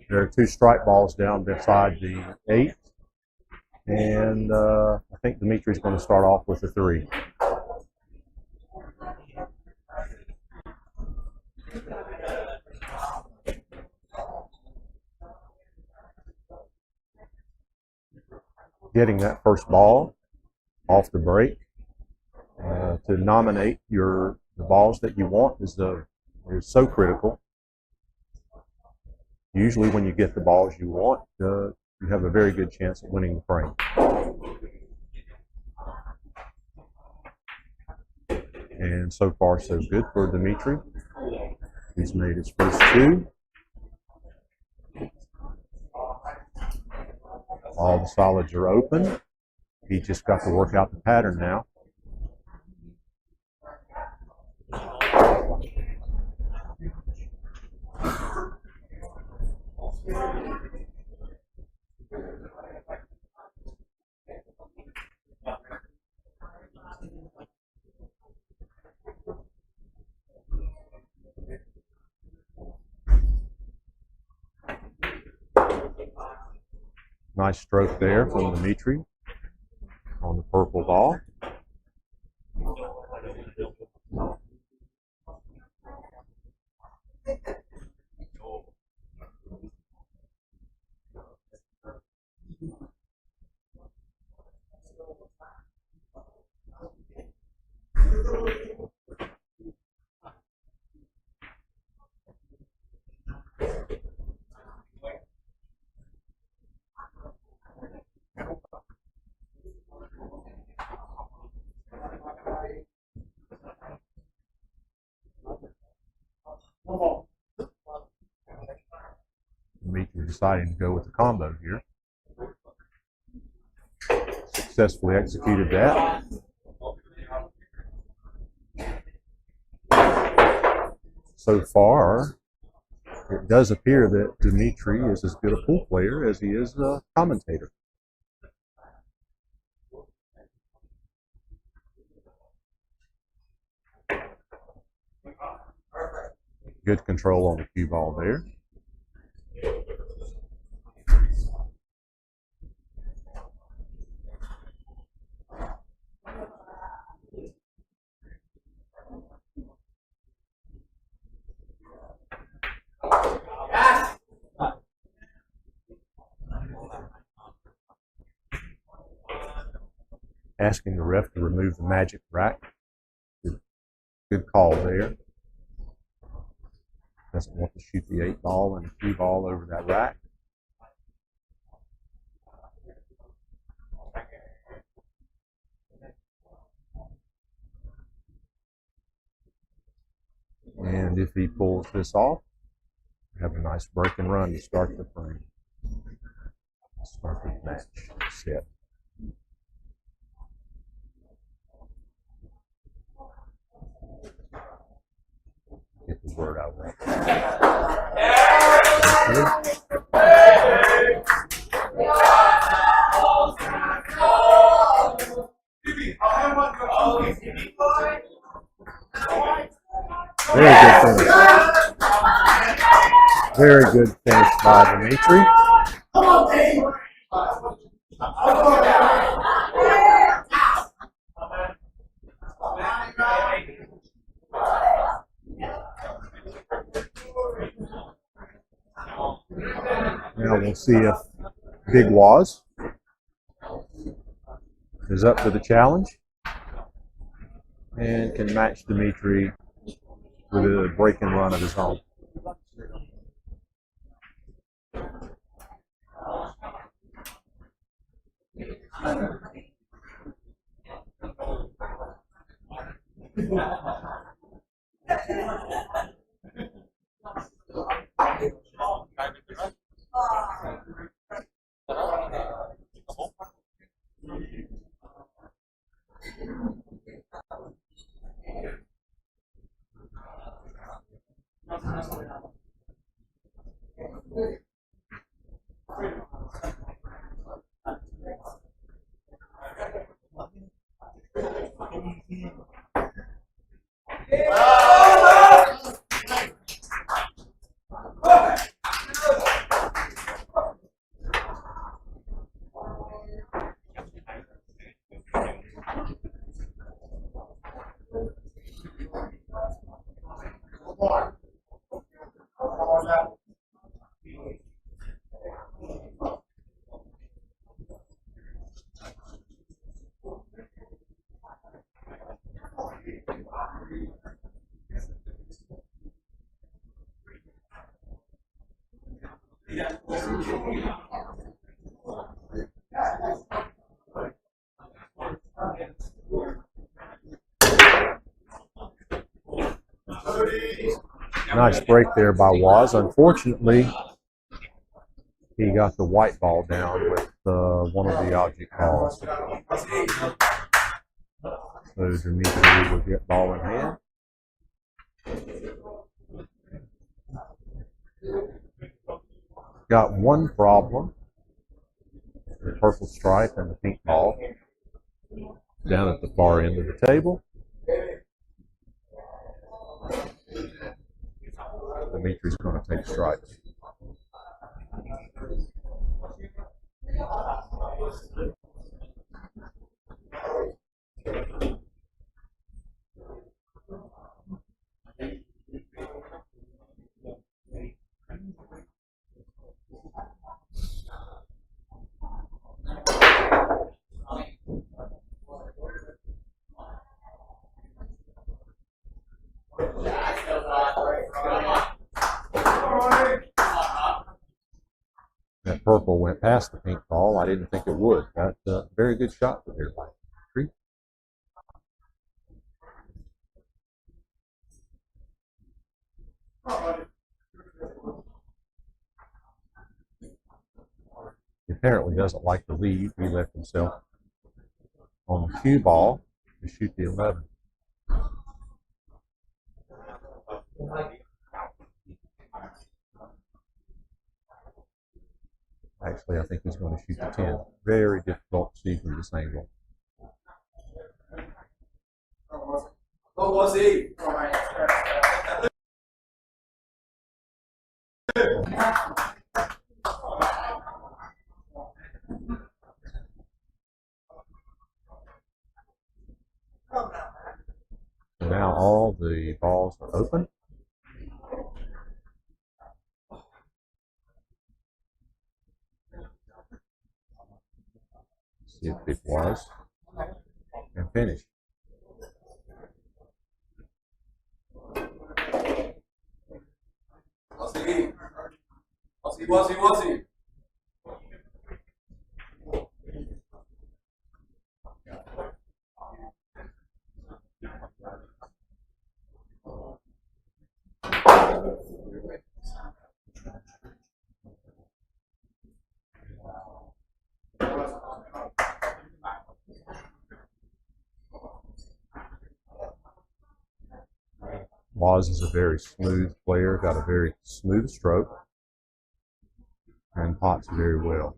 There are two strike balls down beside the 8. And I think Dimitri's going to start off with a 3. Getting that first ball off the break to nominate the balls that you want is so critical. Usually when you get the balls you want, you have a very good chance of winning the frame. And so far so good for Dimitri. He's made his first 2. All the solids are open. He just got to work out the pattern now. Nice stroke there from Dimitri on the purple ball. Dimitri deciding to go with the combo here. Successfully executed that. So far, it does appear that Dimitri is as good a pool player as he is a commentator. Good control on the cue ball there. Asking the ref to remove the magic rack. Good call there. Doesn't want to shoot the 8 ball and the cue ball over that rack. And if he pulls this off, we have a nice break and run to start the frame. Start the match set. Get the word out there. Very good finish. Very good finish by Dimitri. Now we'll see if Big Waz is up to the challenge and can match Dimitri with a break and run of his own. Nice break there by Waz. Unfortunately, he got the white ball down with one of the object balls. So Dimitri will get ball in hand. Got one problem. The purple stripe and the pink ball down at the far end of the table. Dimitri's going to take stripes. That purple went past the pink ball. I didn't think it would. Got a very good shot from there by Dimitri. He apparently doesn't like to leave. He left himself on the cue ball to shoot the 11. Actually, I think he's going to shoot the 10. Very difficult to see from this angle. What was he? So now all the balls are open. See if it was. And finish. Was he? Waz is a very smooth player, got a very smooth stroke, and pots very well.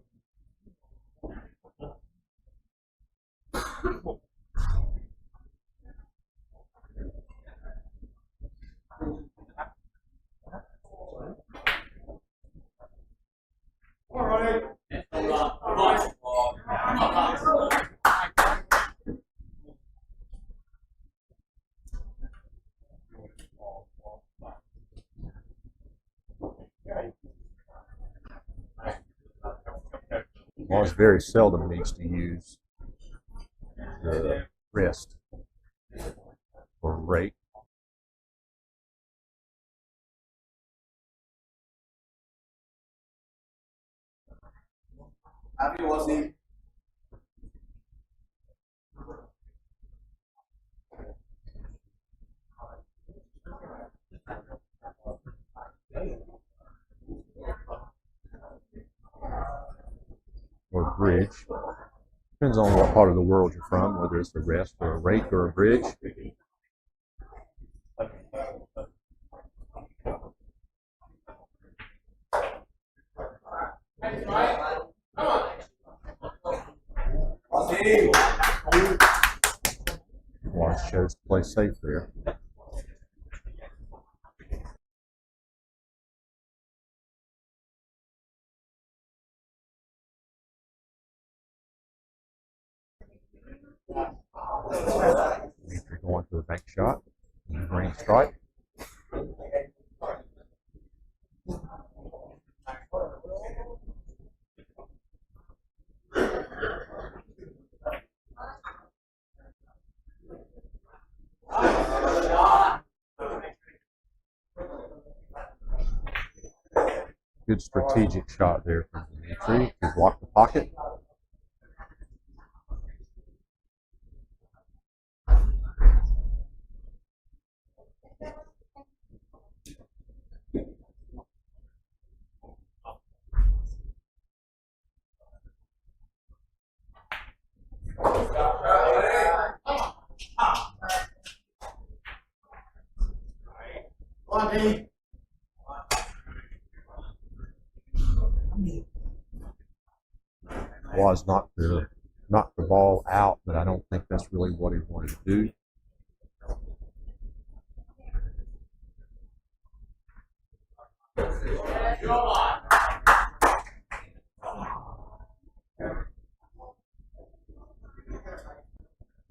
Waz very seldom needs to use the wrist or rake. Happy was he? Or bridge. Depends on what part of the world you're from, whether it's a rest or a rake or a bridge. Watch shows to play safe there. Dimitri going to the bank shot. Green strike. Good strategic shot there from Dimitri to block the pocket. Was knock the ball out, but I don't think that's really what he wanted to do.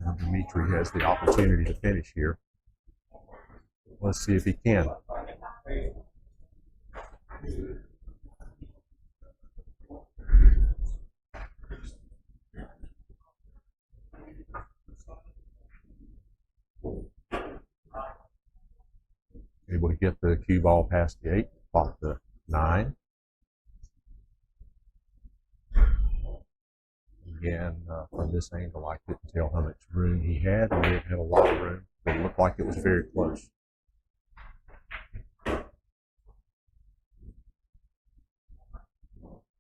And Dimitri has the opportunity to finish here. Let's see if he can. Able to get the cue ball past the 8, pop the 9. Again, from this angle, I couldn't tell how much room he had. He didn't have a lot of room, but it looked like it was very close.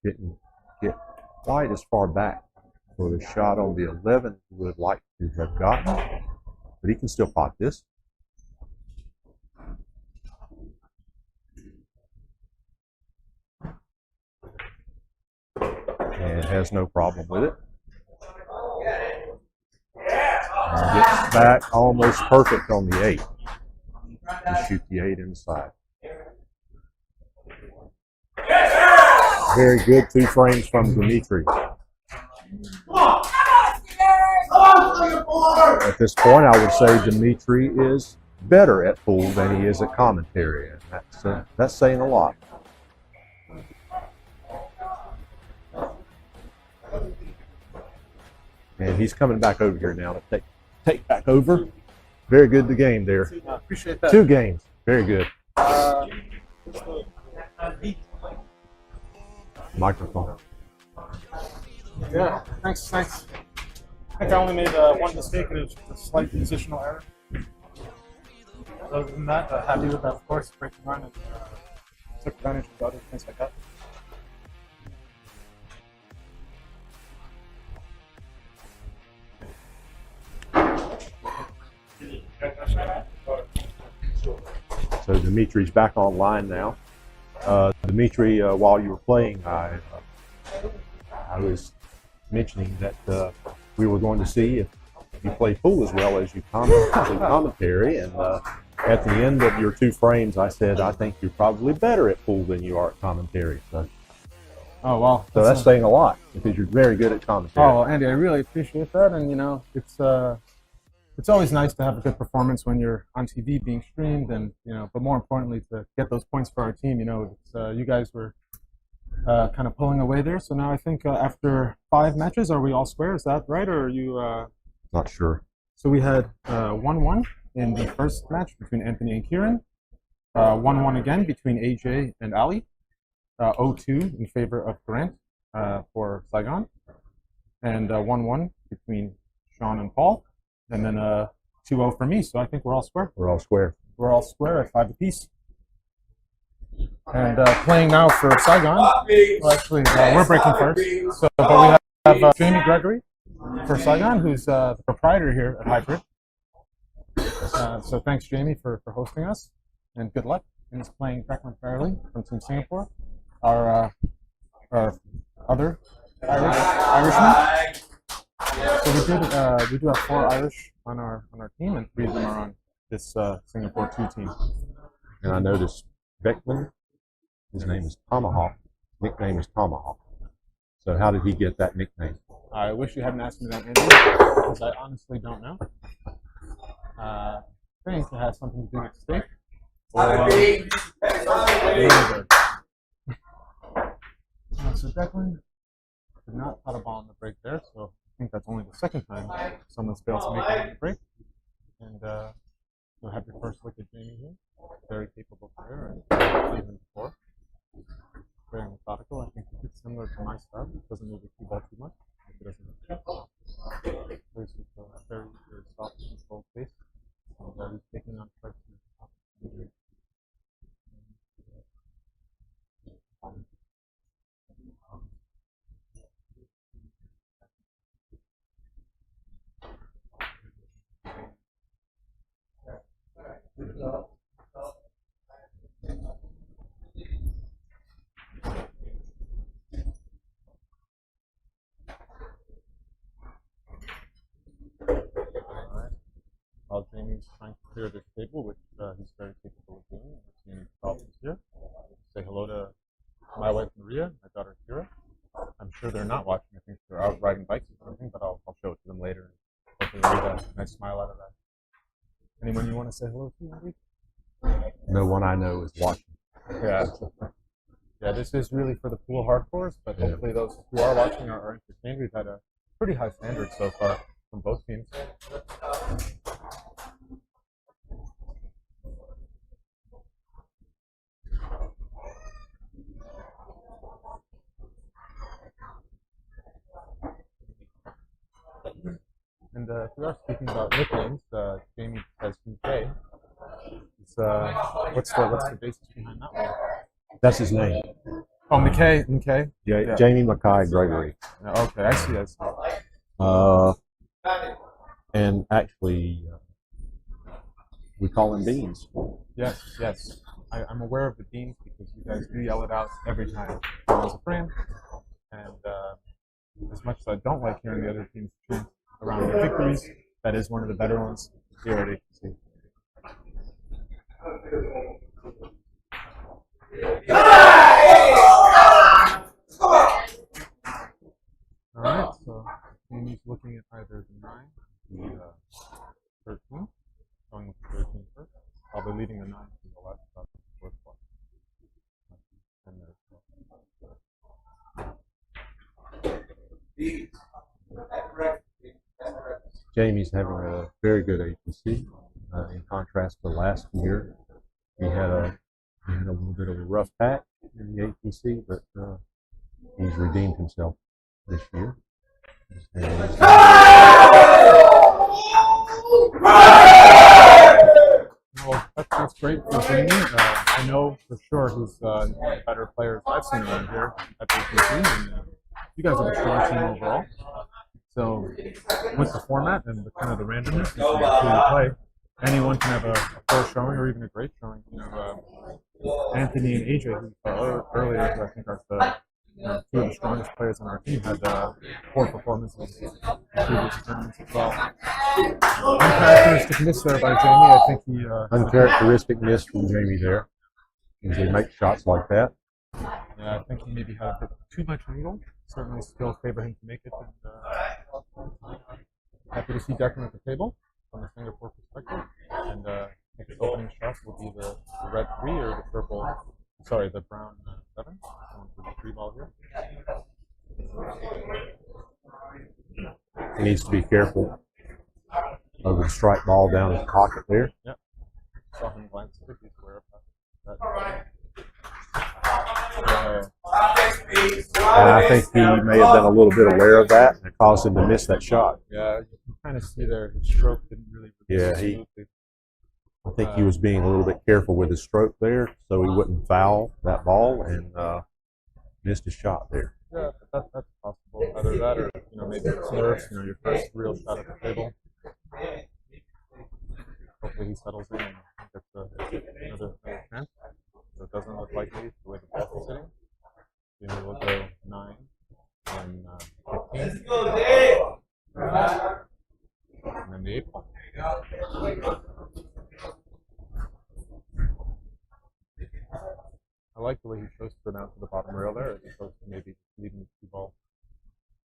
Didn't get quite as far back for the shot on the 11 he would like to have gotten, but he can still pot this. And has no problem with it. And gets back almost perfect on the 8. To shoot the 8 inside. Very good 2 frames from Dimitri. At this point, I would say Dimitri is better at pool than he is at commentary, and that's saying a lot. And he's coming back over here now to take back over. Very good the game there. Appreciate that. 2 games. Very good. Microphone. Yeah, thanks. I think I only made one mistake, and it was just a slight positional error. Other than that, happy with that, of course. Breaking run and took advantage of the other things like that. So Dimitri's back online now. Dimitri, while you were playing, I was mentioning that we were going to see if you play pool as well as you commentary, and at the end of your 2 frames, I said, I think you're probably better at pool than you are at commentary. So, Oh, wow. so that's saying a lot, because you're very good at commentary. Oh, well, Andy, I really appreciate that. And, it's always nice to have a good performance when you're on TV being streamed, and, but more importantly, to get those points for our team. You guys were kind of pulling away there. So now I think after 5 matches, are we all square? Is that right? Or are you? Not sure. So we had 1-1 in the first match between Anthony and Kieran, 1-1 again between AJ and Ali, 0-2 in favor of Grant for Saigon, and 1-1 between Sean and Paul, and then 2-0 for me. So I think we're all square. We're all square. We're all square at 5 apiece. And playing now for Saigon, well, actually, we're breaking first. So, but we have Jamie Gregory for Saigon, who's the proprietor here at Hybrid. So thanks, Jamie, for hosting us, and good luck. And he's playing Beckman Fairley from Team Singapore, our other Irishman. So we do have 4 Irish on our team, and 3 of them are on this Singapore 2 team. And I noticed Beckman, his name is Tomahawk. Nickname is Tomahawk. So how did he get that nickname? I wish you hadn't asked me that, Andrew, because I honestly don't know. I think it has something to do with steak. Really good. So Declan did not pot a ball in the break there, so I think that's only the second time someone's failed to make it in the break. And you'll have your first look at Jamie here. Very capable player, and even before. Very methodical. I think it's similar to my style. It doesn't move the cue ball too much. It doesn't plays with a very, very soft, controlled pace. And he's taking on strikes in the top. While Jamie's trying to clear this table, which he's very capable of doing. We're seeing Dolphins here. Say hello to my wife Maria, my daughter Kira. I'm sure they're not watching. I think they're out riding bikes or something, but I'll show it to them later. Hopefully they'll get a nice smile out of that. Anyone you want to say hello to, Andy? No one I know is watching. Yeah. Yeah, this is really for the pool hardcores, but hopefully those who are watching are entertained. We've had a pretty high standard so far from both teams. And if we are speaking about nicknames, Jamie has MK. What's the basis behind that one? That's his name. Oh, McKay. Yeah. Jamie Mackay Gregory. Okay, I see. And actually, we call him Beans. Yes. I'm aware of the Beans because you guys do yell it out every time. I was a friend, and as much as I don't like hearing the other teams chant around their victories, that is one of the better ones here at APC. Alright, so Jamie's looking at either the 9 or the 13. Going with the 13 first. I'll be leading the 9 to the left about the fourth one. Jamie's having a very good APC. In contrast to last year, he had a little bit of a rough patch in the APC, but he's redeemed himself this year. Well, that's great for Jamie. I know for sure he's one of the better players I've seen around here at APC, and you guys are a strong team overall. So with the format and the kind of the randomness of who you play, anyone can have a poor showing or even a great showing. Anthony and AJ, who earlier, who I think are two of the strongest players on our team, had poor performances in previous tournaments as well. Uncharacteristic miss there by Jamie. I think he uncharacteristic miss from Jamie there. Usually make shots like that. Yeah, I think he maybe had a bit too much angle. Certainly skills favor him to make it. And happy to see Declan at the table from the Singapore perspective. And I think his opening shots will be the red 3 or the purple, sorry, the brown 7. Going for the 3 ball here. He needs to be careful of the strike ball down his pocket there. Yep. Saw him glance at it. He's aware of that. And I think he may have been a little bit aware of that, and it caused him to miss that shot. Yeah, you can kind of see there his stroke didn't really. I think he was being a little bit careful with his stroke there, so he wouldn't foul that ball, and missed his shot there. Yeah, that's possible. Either that, or maybe it's nerves. Your first real shot at the table. Hopefully he settles in and gets another chance. So it doesn't look likely the way the ball is sitting. Jamie will go 9 and 15. I like the way he chose to go down to the bottom rail there, as opposed to maybe leaving the cue ball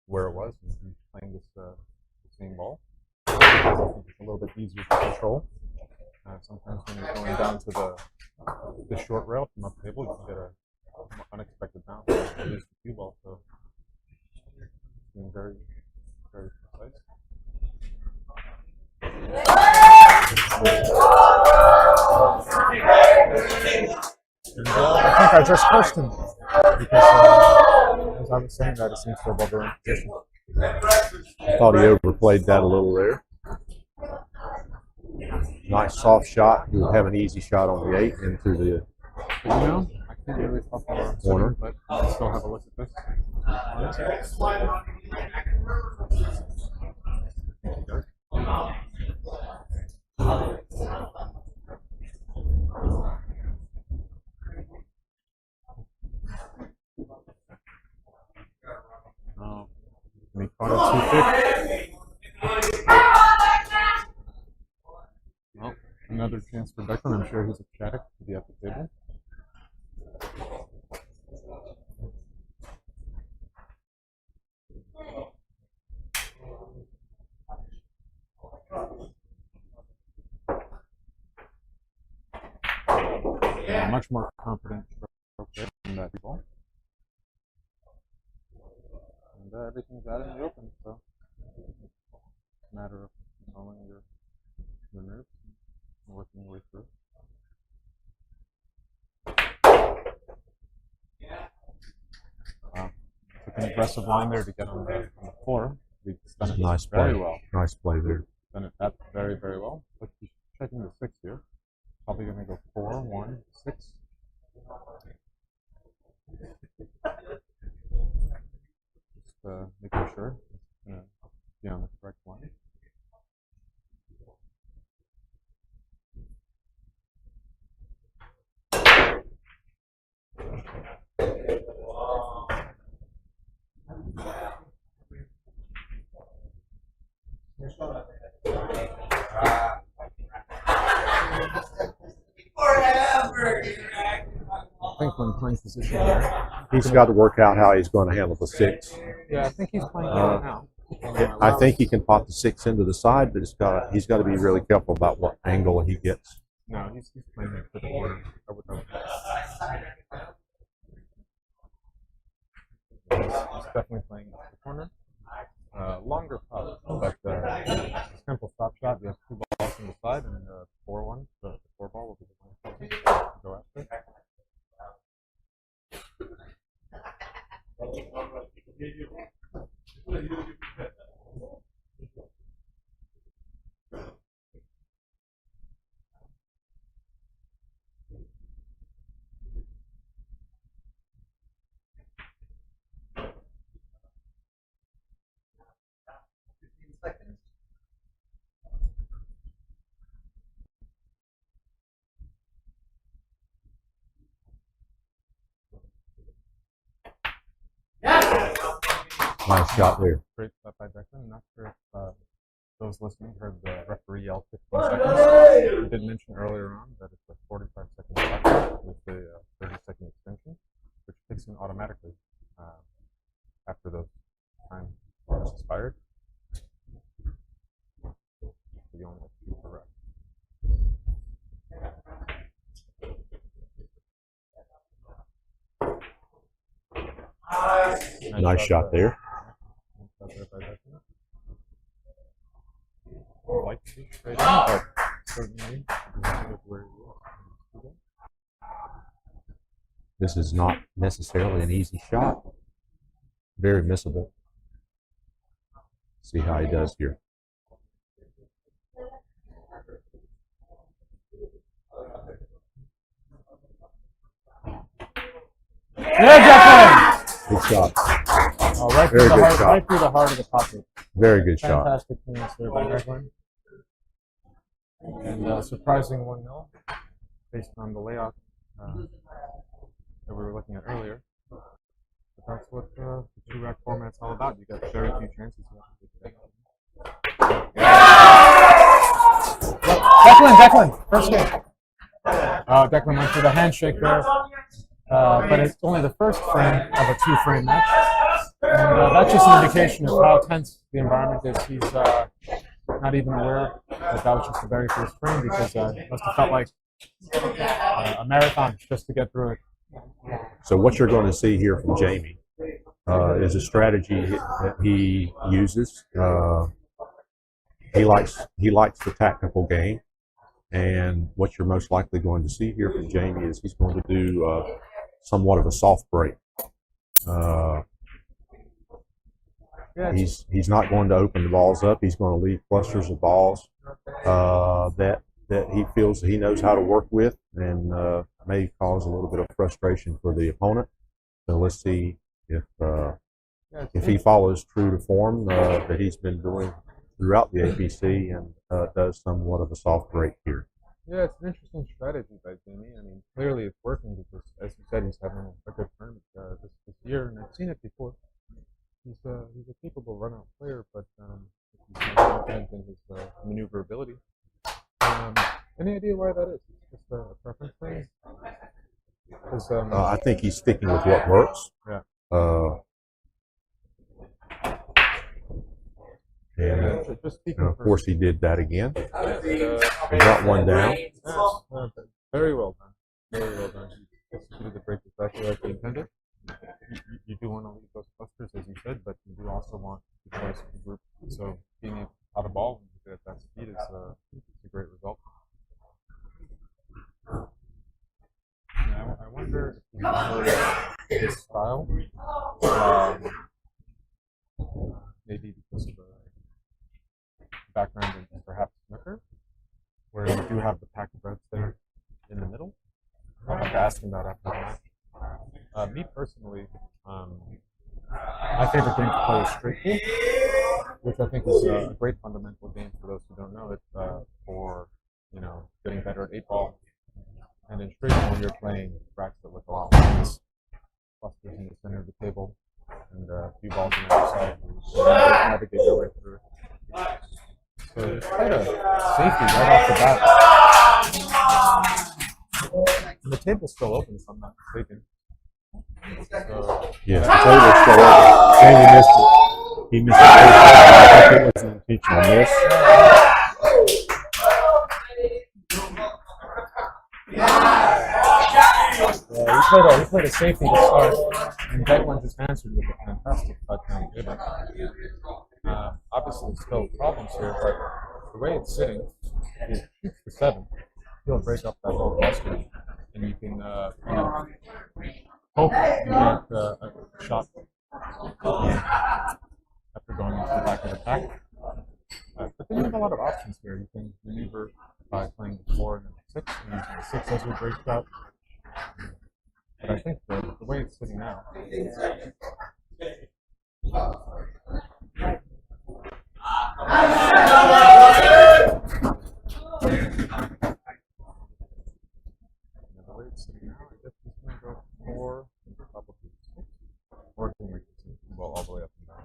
where it was and playing this the same ball. It's a little bit easier to control. Sometimes when you're going down to the short rail from up table, you can get an unexpected bounce. You lose the cue ball, so being very, very precise. And, I think I just cursed him because, as I was saying that, it seems to have over in position. Thought he overplayed that a little there. Nice soft shot. He would have an easy shot on the 8 into the But you know, I can't really talk about corner. but I still have a look at this. And he caught it 250. Well, another chance for Declan. I'm sure he's ecstatic to be at the table. Yeah, much more confident stroke there in that ball. And everything's out in the open, so it's a matter of controlling your nerves and working your way through. Took an aggressive line there to get on the floor. He's done it Nice very play. well. Nice play there. Done it that very, very well. But he's checking the 6 here. Probably going to go 4, 1, 6. Just making sure it's going to be on the correct line. I think when playing position here, He's got to work out how he's going to handle the 6. yeah, I think he's playing right now. I think he can pop the 6 into the side, but he's got to be really careful about what angle he gets. No, he's playing it for the corner. He's definitely playing it for the corner. Longer putt, but simple stop shot. You have 2 balls on the side, and 4-1. The 4 ball will be the one to go after. Nice shot there. Great shot by Declan. Not sure if those listening heard the referee yell 15 seconds. We did mention earlier on that it's a 45-second shot with a 30-second extension, which kicks in automatically after the time has expired. So you only have 2 per rep. Nice shot there. Like to be straight in, but certainly where he is. This is not necessarily an easy shot. Very missable. See how he does here. Yeah, Declan! Good shot. Oh, right, Very good shot. right through the heart of the pocket. Very good shot. Fantastic clearance there by Declan. And surprising 1-0 based on the layout that we were looking at earlier. But that's what the 2-rack format's all about. You got very few chances. You have to take it. Declan, first game. Declan went for the handshake there, but it's only the first frame of a 2-frame match. And that's just an indication of how tense the environment is. He's not even aware that that was just the very first frame because it must have felt like a marathon just to get through it. So what you're going to see here from Jamie is a strategy that he uses. He likes the tactical game, and what you're most likely going to see here from Jamie is he's going to do somewhat of a soft break. He's not going to open the balls up. He's going to leave clusters of balls that he feels he knows how to work with, and may cause a little bit of frustration for the opponent. So let's see if he follows true to form that he's been doing throughout the APC and does somewhat of a soft break here. Yeah, it's an interesting strategy by Jamie. I mean, clearly it's working because, as you said, he's having a good tournament this year, and I've seen it before. He's a capable run-out player, but he's not confident in his maneuverability. Any idea why that is? It's just a preference thing? I think he's sticking with what works. Yeah. And just speaking of course, he did that again. He got one down. Very well done. Very well done. He executed the break exactly like he intended. You do want to leave those clusters, as you said, but you do also want to choice the group. So being able to pot a ball when you get at that speed is a great result. Now, I wonder if you know his style, maybe because of the background in perhaps snooker, where you do have the pack of reds there in the middle. I'll have to ask him that after the match. Me personally, my favorite game to play is straight pool, which I think is a great fundamental game for those who don't know it, for getting better at 8-ball. And in straight pool, you're playing racks that look a lot like this. Clusters in the center of the table, and a few balls on the other side. You navigate your way through it. So it's quite a safety right off the bat. And the table's still open, if I'm not mistaken. Yes, the table's still open. Jamie missed it. He missed it. I think it was an intentional miss. He played a safety to start, and Declan just answered with a fantastic touchdown table. Obviously, still problems here, but the way it's sitting, if it shoots for 7, he'll break up that whole cluster, and you can hope you get a shot after going into the back of the pack. But then you have a lot of options here. You can maneuver by playing the 4 and the 6, and using the 6 as your break shot. But I think the way it's sitting now, I guess he's going to go 4, probably 6, or can we go all the way up and down?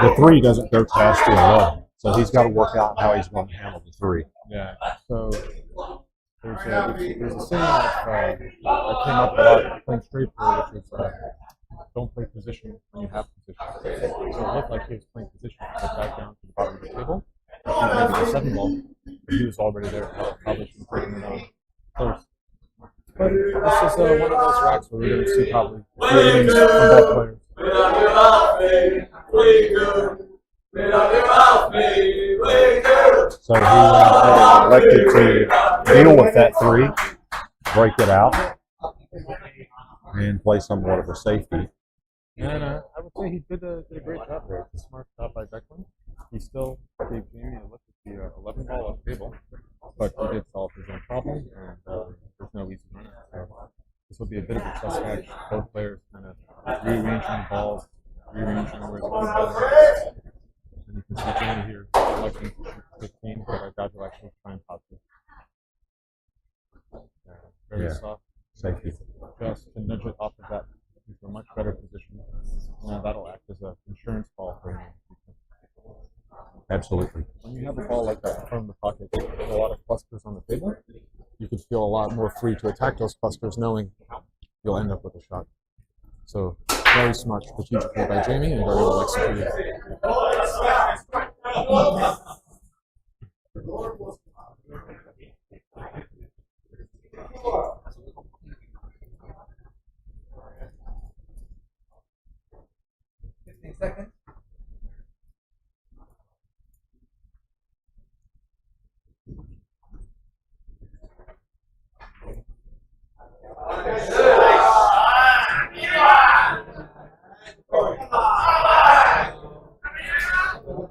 The 3 doesn't go past the 11, so he's got to work out how he's going to handle the 3. Yeah. So there's a saying that came up a lot playing straight pool, which is don't play position when you have position. So it looked like he was playing position to get back down to the bottom of the table. He maybe the 7 ball, but he was already there. Probably should have taken it on first. But this is one of those racks where we're going to see probably 3 innings from both players. So he elected to deal with that 3, break it out, and play somewhat of a safety. And I would say he did a great job there. It's a smart job by Declan. He still gave Jamie a look at the 11 ball on the table, but he did solve his own problem, and there's no easy runner. So this will be a bit of a chess match. Both players kind of rearranging the balls, rearranging where the ball is. And you can see Jamie here selecting 15, but I doubt he'll actually try and pop it. Very soft. Safety. just to nudge it off of that into a much better position. Now that'll act as an insurance ball for him. Absolutely. When you have a ball like that from the pocket, with a lot of clusters on the table, you can feel a lot more free to attack those clusters, knowing you'll end up with a shot. So very smart strategic play by Jamie and very well executed. Seconds.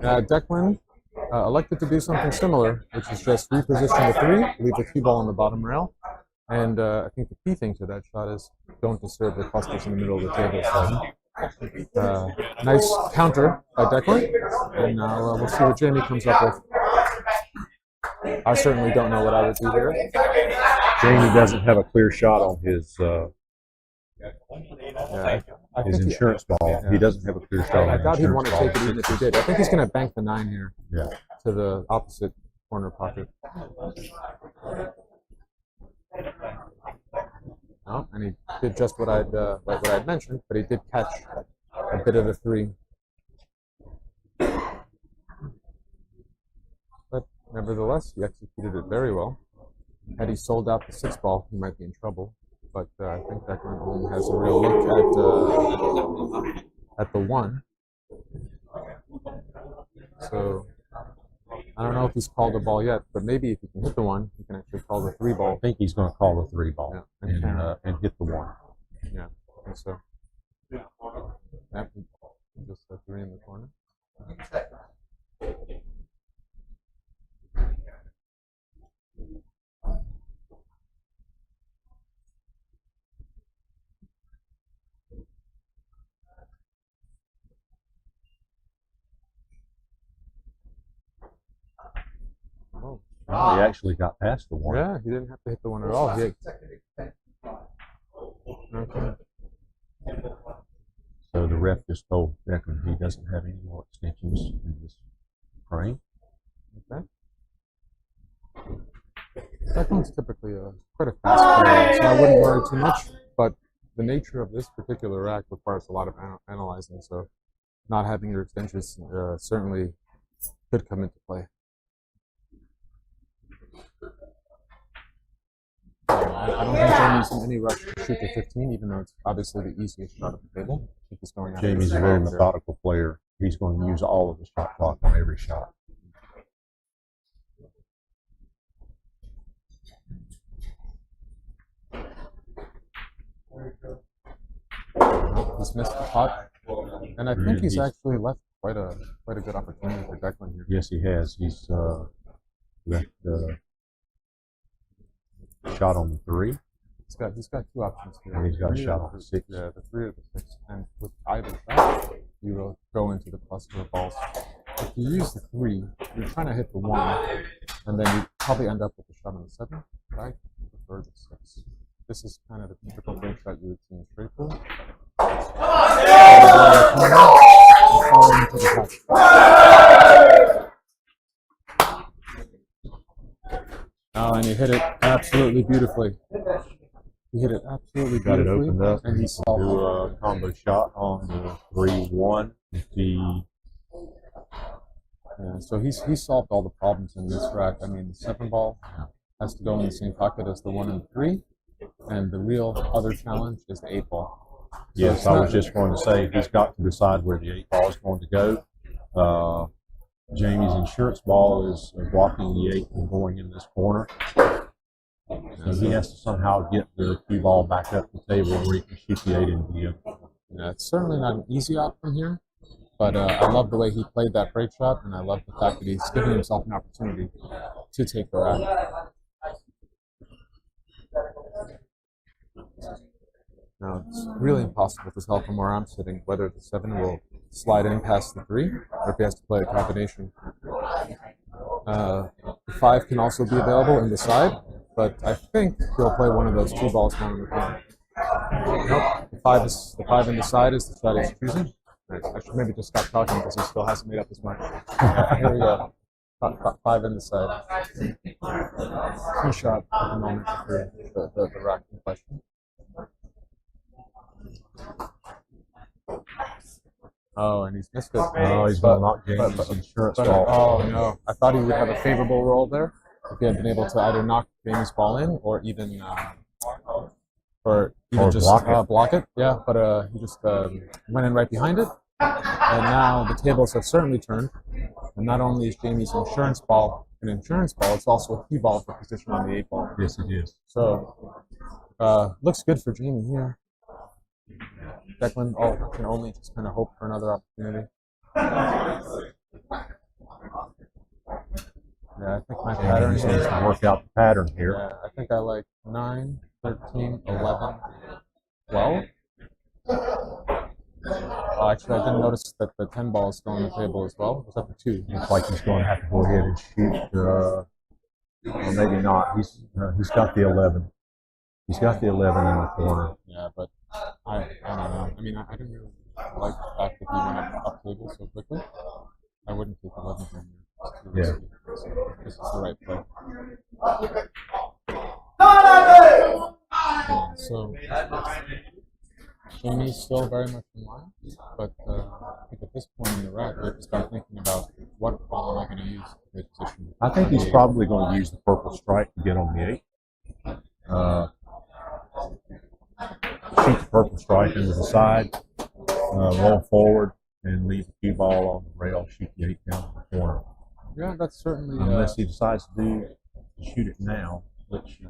Declan elected to do something similar, which is just reposition the three, leave the cue ball on the bottom rail. And I think the key thing to that shot is don't disturb the clusters in the middle of the table. So, nice counter by Declan, and now we'll see what Jamie comes up with. I certainly don't know what I would do here. Jamie doesn't have a clear shot on his His insurance ball. Yeah. He doesn't have a clear shot. I on doubt his he'd want to insurance take it ball. even if he did. I think he's going to bank the 9 here Yeah. to the opposite corner pocket. Oh, and he did just what I'd mentioned, but he did catch a bit of the 3. But nevertheless, he executed it very well. Had he sold out the 6 ball, he might be in trouble. But I think Declan only has a real look at the 1. So I don't know if he's called the ball yet, but maybe if he can hit the 1, he can actually call the 3 ball. I think he's going to call the 3 ball Yeah, and hit the 1. Yeah, I think so. Yep, just a 3 in the corner. Oh, he actually got past the 1. Yeah, he didn't have to hit the 1 at all. Okay. So the ref just told Declan he doesn't have any more extensions in this frame. Okay. Declan's typically quite a fast player, so I wouldn't worry too much. But the nature of this particular act requires a lot of analyzing, so not having your extensions certainly could come into play. I don't think Jamie's in any rush to shoot the 15, even though it's obviously the easiest shot at the table. I think he's going after Jamie's the a very second there. methodical player. He's going to use all of the shot clock on every shot. He's missed the pot, and I think And he's he's- actually left quite a good opportunity for Declan here. Yes, he has. He's left shot on the 3. He's got 2 options here. And he's got a 3 shot or on the the 6. Yeah, the 3 or the 6, and with either shot, you will go into the cluster of balls. If you use the 3, you're trying to hit the 1, and then you probably end up with a shot on the 7. But I prefer the 6. This is kind of the typical break shot you would see in straight pool. Oh, and he hit it absolutely beautifully. He hit it absolutely Got it beautifully, opened up. and he Do solved it. a combo shot on the 3-1. Yeah, so he solved all the problems in this rack. I mean, the 7 ball has to go in the same pocket as the 1 and the 3, and the real other challenge is the 8 ball. So Yes, it's I not- was just going to say he's got to decide where the 8 ball is going to go. Jamie's insurance ball is blocking the 8 from going in this corner. So he has to somehow get the cue ball back up the table where he can shoot the 8 into the end. Yeah, it's certainly not an easy outcome here, but I love the way he played that break shot, and I love the fact that he's giving himself an opportunity to take the rack. Now, it's really impossible to tell from where I'm sitting whether the 7 will slide in past the 3 or if he has to play a combination. The 5 can also be available in the side, but I think he'll play one of those 2 balls down in the corner. Nope. The five in the side is the side he's choosing. I should maybe just stop talking because he still hasn't made up his mind. Here we go. Five in the side. Two shot at the moment for the rack in question. Oh, and he's missed it. Oh, he's going to knock Jamie's insurance ball. Oh, no. I thought he would have a favorable roll there if he had been able to either knock Jamie's ball in or even just block it. Yeah, but he just went in right behind it. And now the tables have certainly turned. And not only is Jamie's insurance ball an insurance ball, it's also a key ball for position on the 8 ball. Yes, it is. So, looks good for Jamie here. Declan can only just kind of hope for another opportunity. Yeah, I think my pattern He needs to work out the pattern here. Yeah, I think I like 9, 13, 11, 12. Actually, I didn't notice that the 10 ball is still on the table as well. It's up to 2. Looks like he's going to have to go ahead and shoot. Or maybe not. He's got the 11. He's got the 11 in the corner. Yeah, but I don't know. I mean, I didn't really like the fact that he went up table so quickly. I wouldn't take 11 from here. Yeah. So this is the right play. Yeah, so Jamie's still very much in line, but I think at this point in the rack, they have to start thinking about what ball am I going to use to hit position. I think he's probably going to use the purple stripe to get on the 8. Shoot the purple stripe into the side, roll forward, and leave the cue ball on the rail, shoot the 8 down to the corner. Yeah, that's certainly. Unless he decides to shoot it now, which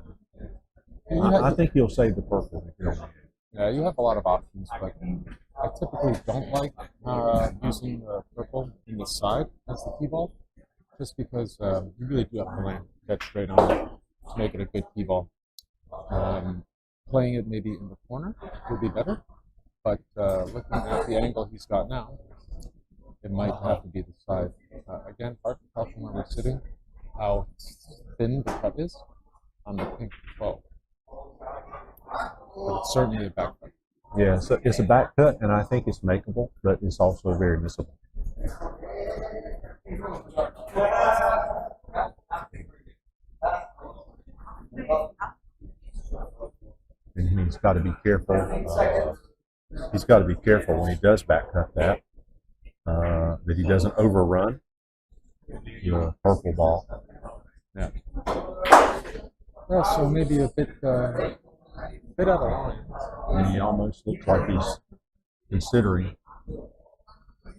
I think he'll save the purple to get on the 8. Yeah, you have a lot of options, but I typically don't like using the purple in the side as the key ball, just because you really do have to land that straight on it to make it a good key ball. Playing it maybe in the corner would be better, but looking at the angle he's got now, it might have to be the side. Again, hard to tell from where we're sitting how thin the cut is on the pink 12. But it's certainly a back cut. Yeah, so it's a back cut, and I think it's makeable, but it's also very missable. And he's got to be careful. He's got to be careful when he does back cut that he doesn't overrun the purple ball. Yeah. Yeah, so maybe a bit out of line. And he almost looks like he's considering. He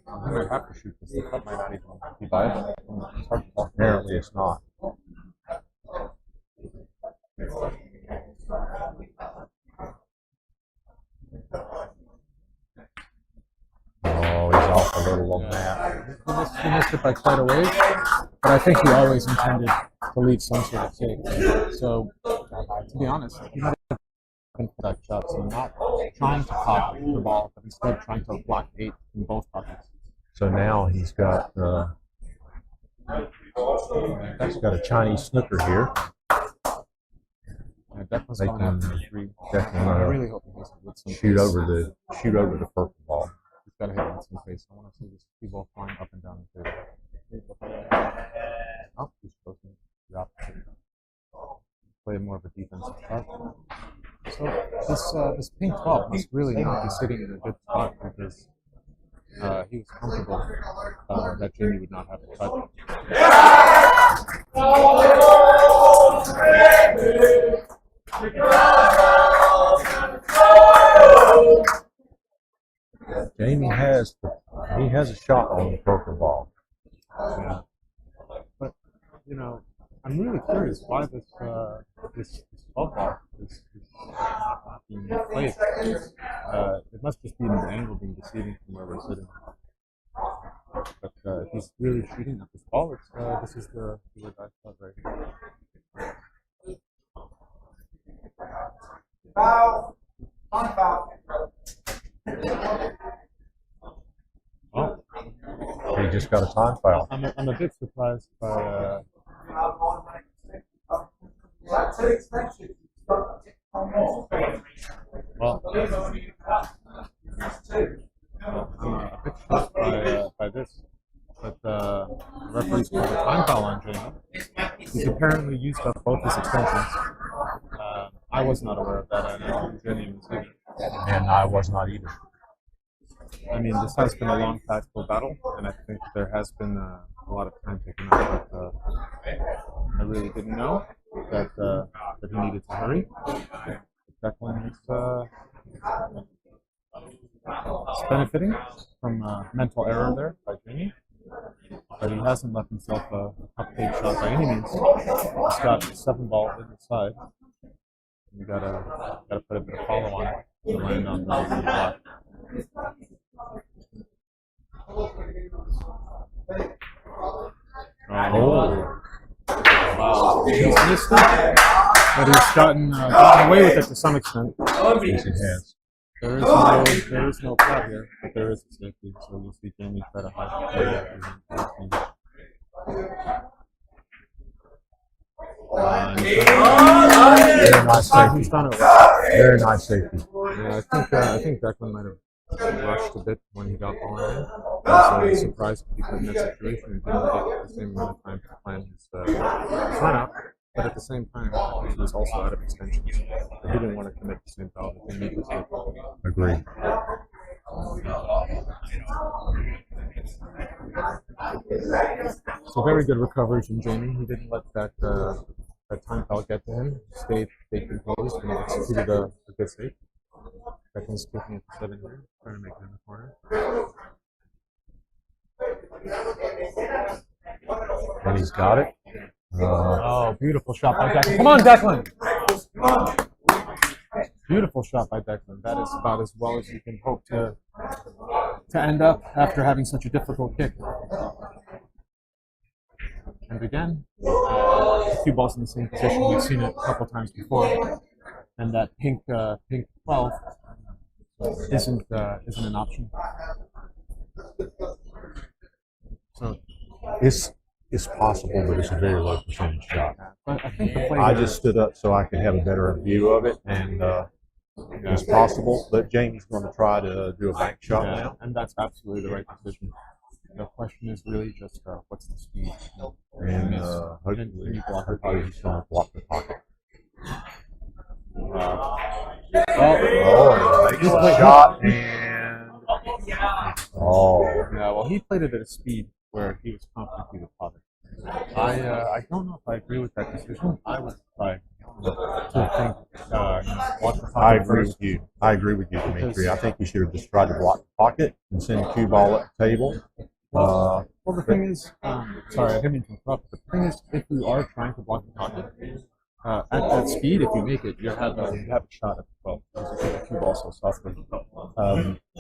might have to shoot this. The cut might not even be viable. It's hard to tell. Apparently, it's not. Oh, he's off a little on that. He missed it by quite a ways, but I think he always intended to leave some sort of take. So, to be honest, he might have been for that shot, so not trying to pop the ball, but instead trying to block 8 in both pockets. So now he's got a Chinese snooker here. Yeah, Declan's going after 3. Declan, I really hope he hits it with some shoot pace. over the purple ball. He's got to hit it with some pace. I want to see this cue ball flying up and down the table. Oh, he's closing the opposite. Play more of a defensive shot. So this pink 12 must really not be sitting in a good spot because he was comfortable that Jamie would not have to cut. Jamie has a shot on the purple ball. Yeah. But I'm really curious why this 12 ball is not being played. It must just be the angle being deceiving from where we're sitting. But if he's really shooting at this ball, this is the good I thought right here. Foul. On foul. Oh, He just got a time foul. I'm a bit surprised by. Well, I'm a bit shocked by this, but the referee's called a time foul on Jamie. He's apparently used up both his extensions. I was not aware of that. I know Jamie was either. And I was not either. I mean, this has been a long tactical battle, and I think there has been a lot of time taken out. But I really didn't know that he needed to hurry. Declan is benefiting from mental error there by Jamie, but he hasn't left himself a cupcake shot by any means. He's got 7 balls in the side. You gotta put a bit of follow on it to land on the block. Oh. Wow. He's missed it, but he's gotten away with it to some extent. Yes, it has. There is no cut here, but there is a safety, so we'll see Jamie try to hide the play. Very nice safety. He's done it. Very nice safety. Yeah, I think Declan might have rushed a bit when he got the line. I was surprised he put in that situation and didn't get the same amount of time to plan his run out. But at the same time, he was also out of extensions. So he didn't want to commit the same foul that he needed to. Agreed. So very good recovery from Jamie. He didn't let that time foul get to him. Stayed composed and executed a good save. Declan's kicking at the 7 here, trying to make it in the corner. And he's got it. Oh, beautiful shot by Declan. Come on, Declan! Beautiful shot by Declan. That is about as well as you can hope to end up after having such a difficult kick. And again, a few balls in the same position. We've seen it a couple times before. And that pink 12 isn't an option. So It's possible, but it's a very low percentage shot. but I think the play I there- just stood up so I could have a better view of it, and it's possible. But Jamie's going to try to do a bank shot yeah, now. and that's absolutely the right decision. The question is really just what's the speed? And Miss. hopefully, And you block her hopefully he's going to block the pocket. Oh, Makes the shot, and yeah. Well, he played it at a speed where he was confident he would pop it. I don't know if I agree with that decision. I would try to think, block the pocket I agree first. with you. I agree with you, Dimitri. I think you should have just tried to block the pocket and send the cue ball at the table. Well, the thing is, sorry, I didn't mean to interrupt. But the thing is, if you are trying to block the pocket, at that speed, if you make it, you have a shot at the 12 because you hit the cue ball so softly.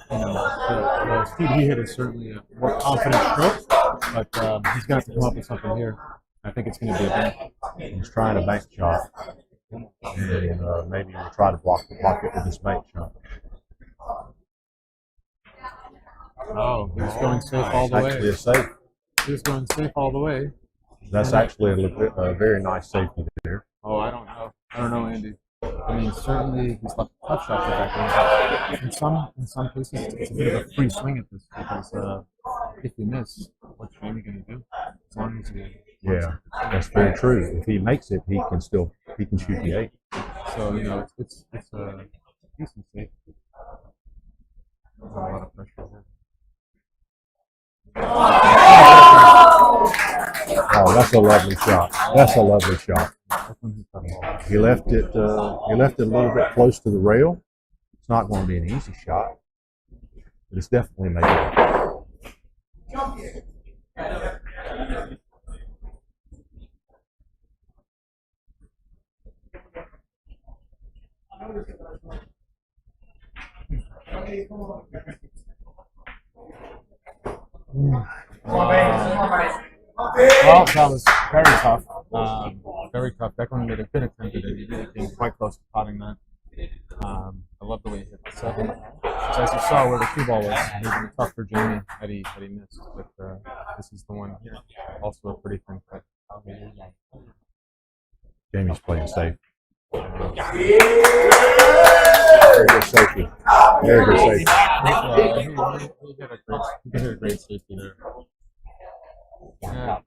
The speed he hit is certainly a more confident stroke, but he's going to have to come up with something here. I think it's going to be a bank. He's trying a bank shot, and maybe we'll try to block the pocket with this bank shot. Oh, he's going safe all the Actually, way. a safe. He's going safe all the way. That's actually a very nice safety there. Oh, I don't know. I don't know, Andy. I mean, certainly he's left a tough shot for Declan. In some cases, it's a bit of a free swing at this because if you miss, what's Jamie going to do? As long as you Yeah, that's very true. If he makes it, he can shoot the 8. So it's a decent save. There's a lot of pressure here. Oh, that's a lovely shot. That's a lovely shot. He left it. He left it a little bit close to the rail. It's not going to be an easy shot, but it's definitely made it. Well, that was very tough. Very tough. Declan made a good attempt at it. He really came quite close to potting that. I love the way he hit the 7. So as you saw where the cue ball was, it would have been tough for Jamie had he missed. But this is the one here. Also a pretty thin cut. Jamie's playing safe. Very good safety. Very good safety. He did a great safety there. Yeah.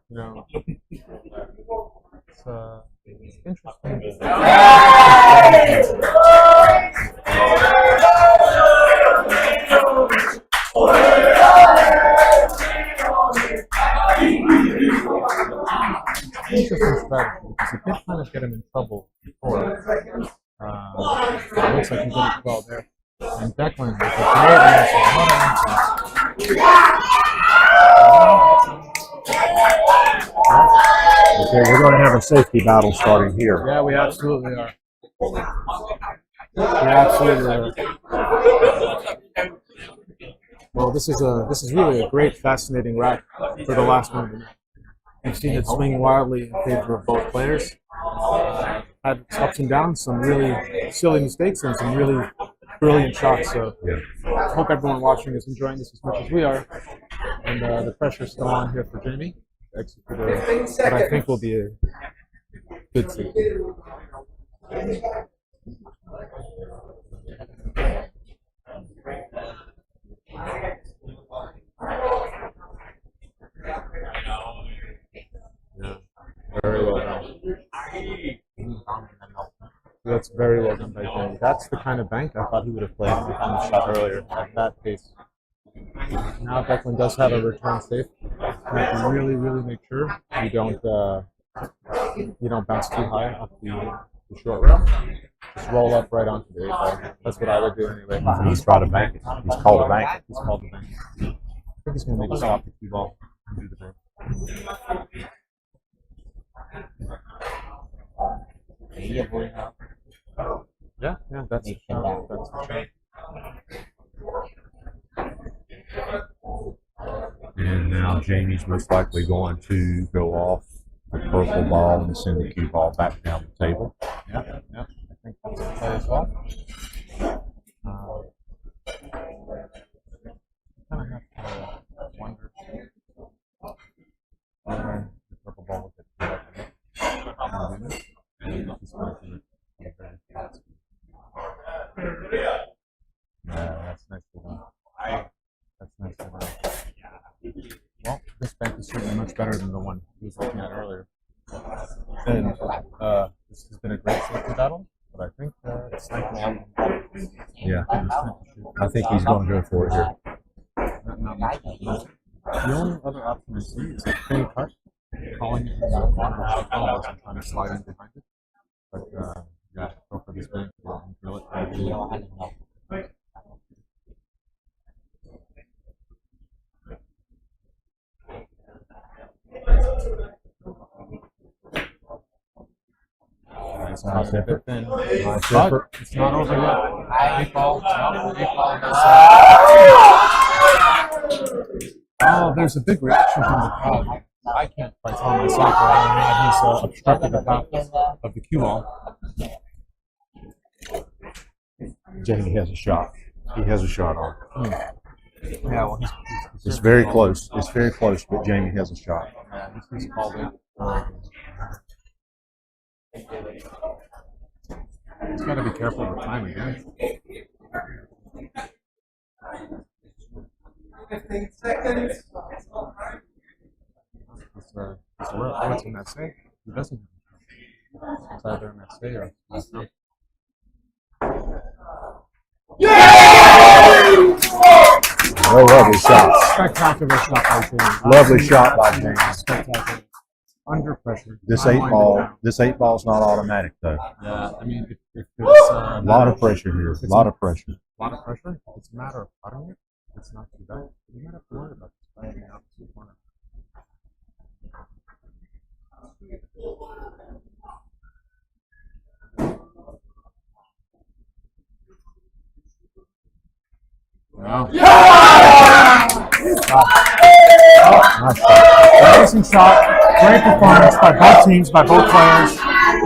You know, it's interesting. Interesting strategy because he did kind of get him in trouble before. It looks like he did it well there. And Declan with a great answer. What an answer. Okay, we're going to have a safety battle starting here. Yeah, we absolutely are. We absolutely are. Well, this is really a great, fascinating rack for the last one. We've seen it swing wildly in favor of both players. Had ups and downs, some really silly mistakes, and some really brilliant shots. So I hope everyone watching is enjoying this as much as we are. And the pressure's still on here for Jamie to execute what I think will be a good team. Yeah, very well done. That's very well done by Jamie. That's the kind of bank I thought he would have played on the shot earlier at that pace. Now Declan does have a return safe. You have to really, really make sure you don't bounce too high off the short rail. Just roll up right onto the 8-ball. That's what I would do anyway. He's tried to bank it. He's called a bank. He's called the bank. I think he's going to maybe stop the cue ball and do the bank. Yeah, that's for sure. And now Jamie's most likely going to go off the purple ball and send the cue ball back down the table. Yeah, I think that's a play as well. Kind of have to wonder. The purple ball with it. That's nicely done. That's nicely done. Well, this bank is certainly much better than the one he was looking at earlier. And this has been a great safety battle, but I think it's like Yeah, I think he's going to go for it here. not much. The only other option I see is a clean cut, calling it from the corner of the ball and trying to slide in behind it. But yeah, go for this bank and drill it. It's not a bit thin, but it's not over yet. 8-ball, it's not over 8-ball. Oh, there's a big reaction from the crowd. I can't quite tell myself whether or not he's obstructed the path of the cue ball. Jamie has a shot. He has a shot on. Yeah, well, It's very close. It's very close, but Jamie has a shot. Yeah, he's called it. He's got to be careful with time again. 15 seconds. What's in that say? He doesn't. It's either in that say or it's not. Oh, lovely shot. Spectacular shot by James. Lovely shot by James. Spectacular. Under pressure. This 8-ball's not automatic though. Yeah, I mean, if it's A lot of pressure here. A lot of pressure. a lot of pressure, it's a matter of cutting it. It's not too bad. You might have to worry about this guy in the opposite corner. Wow. Nice shot. Amazing shot. Great performance by both teams, by both players.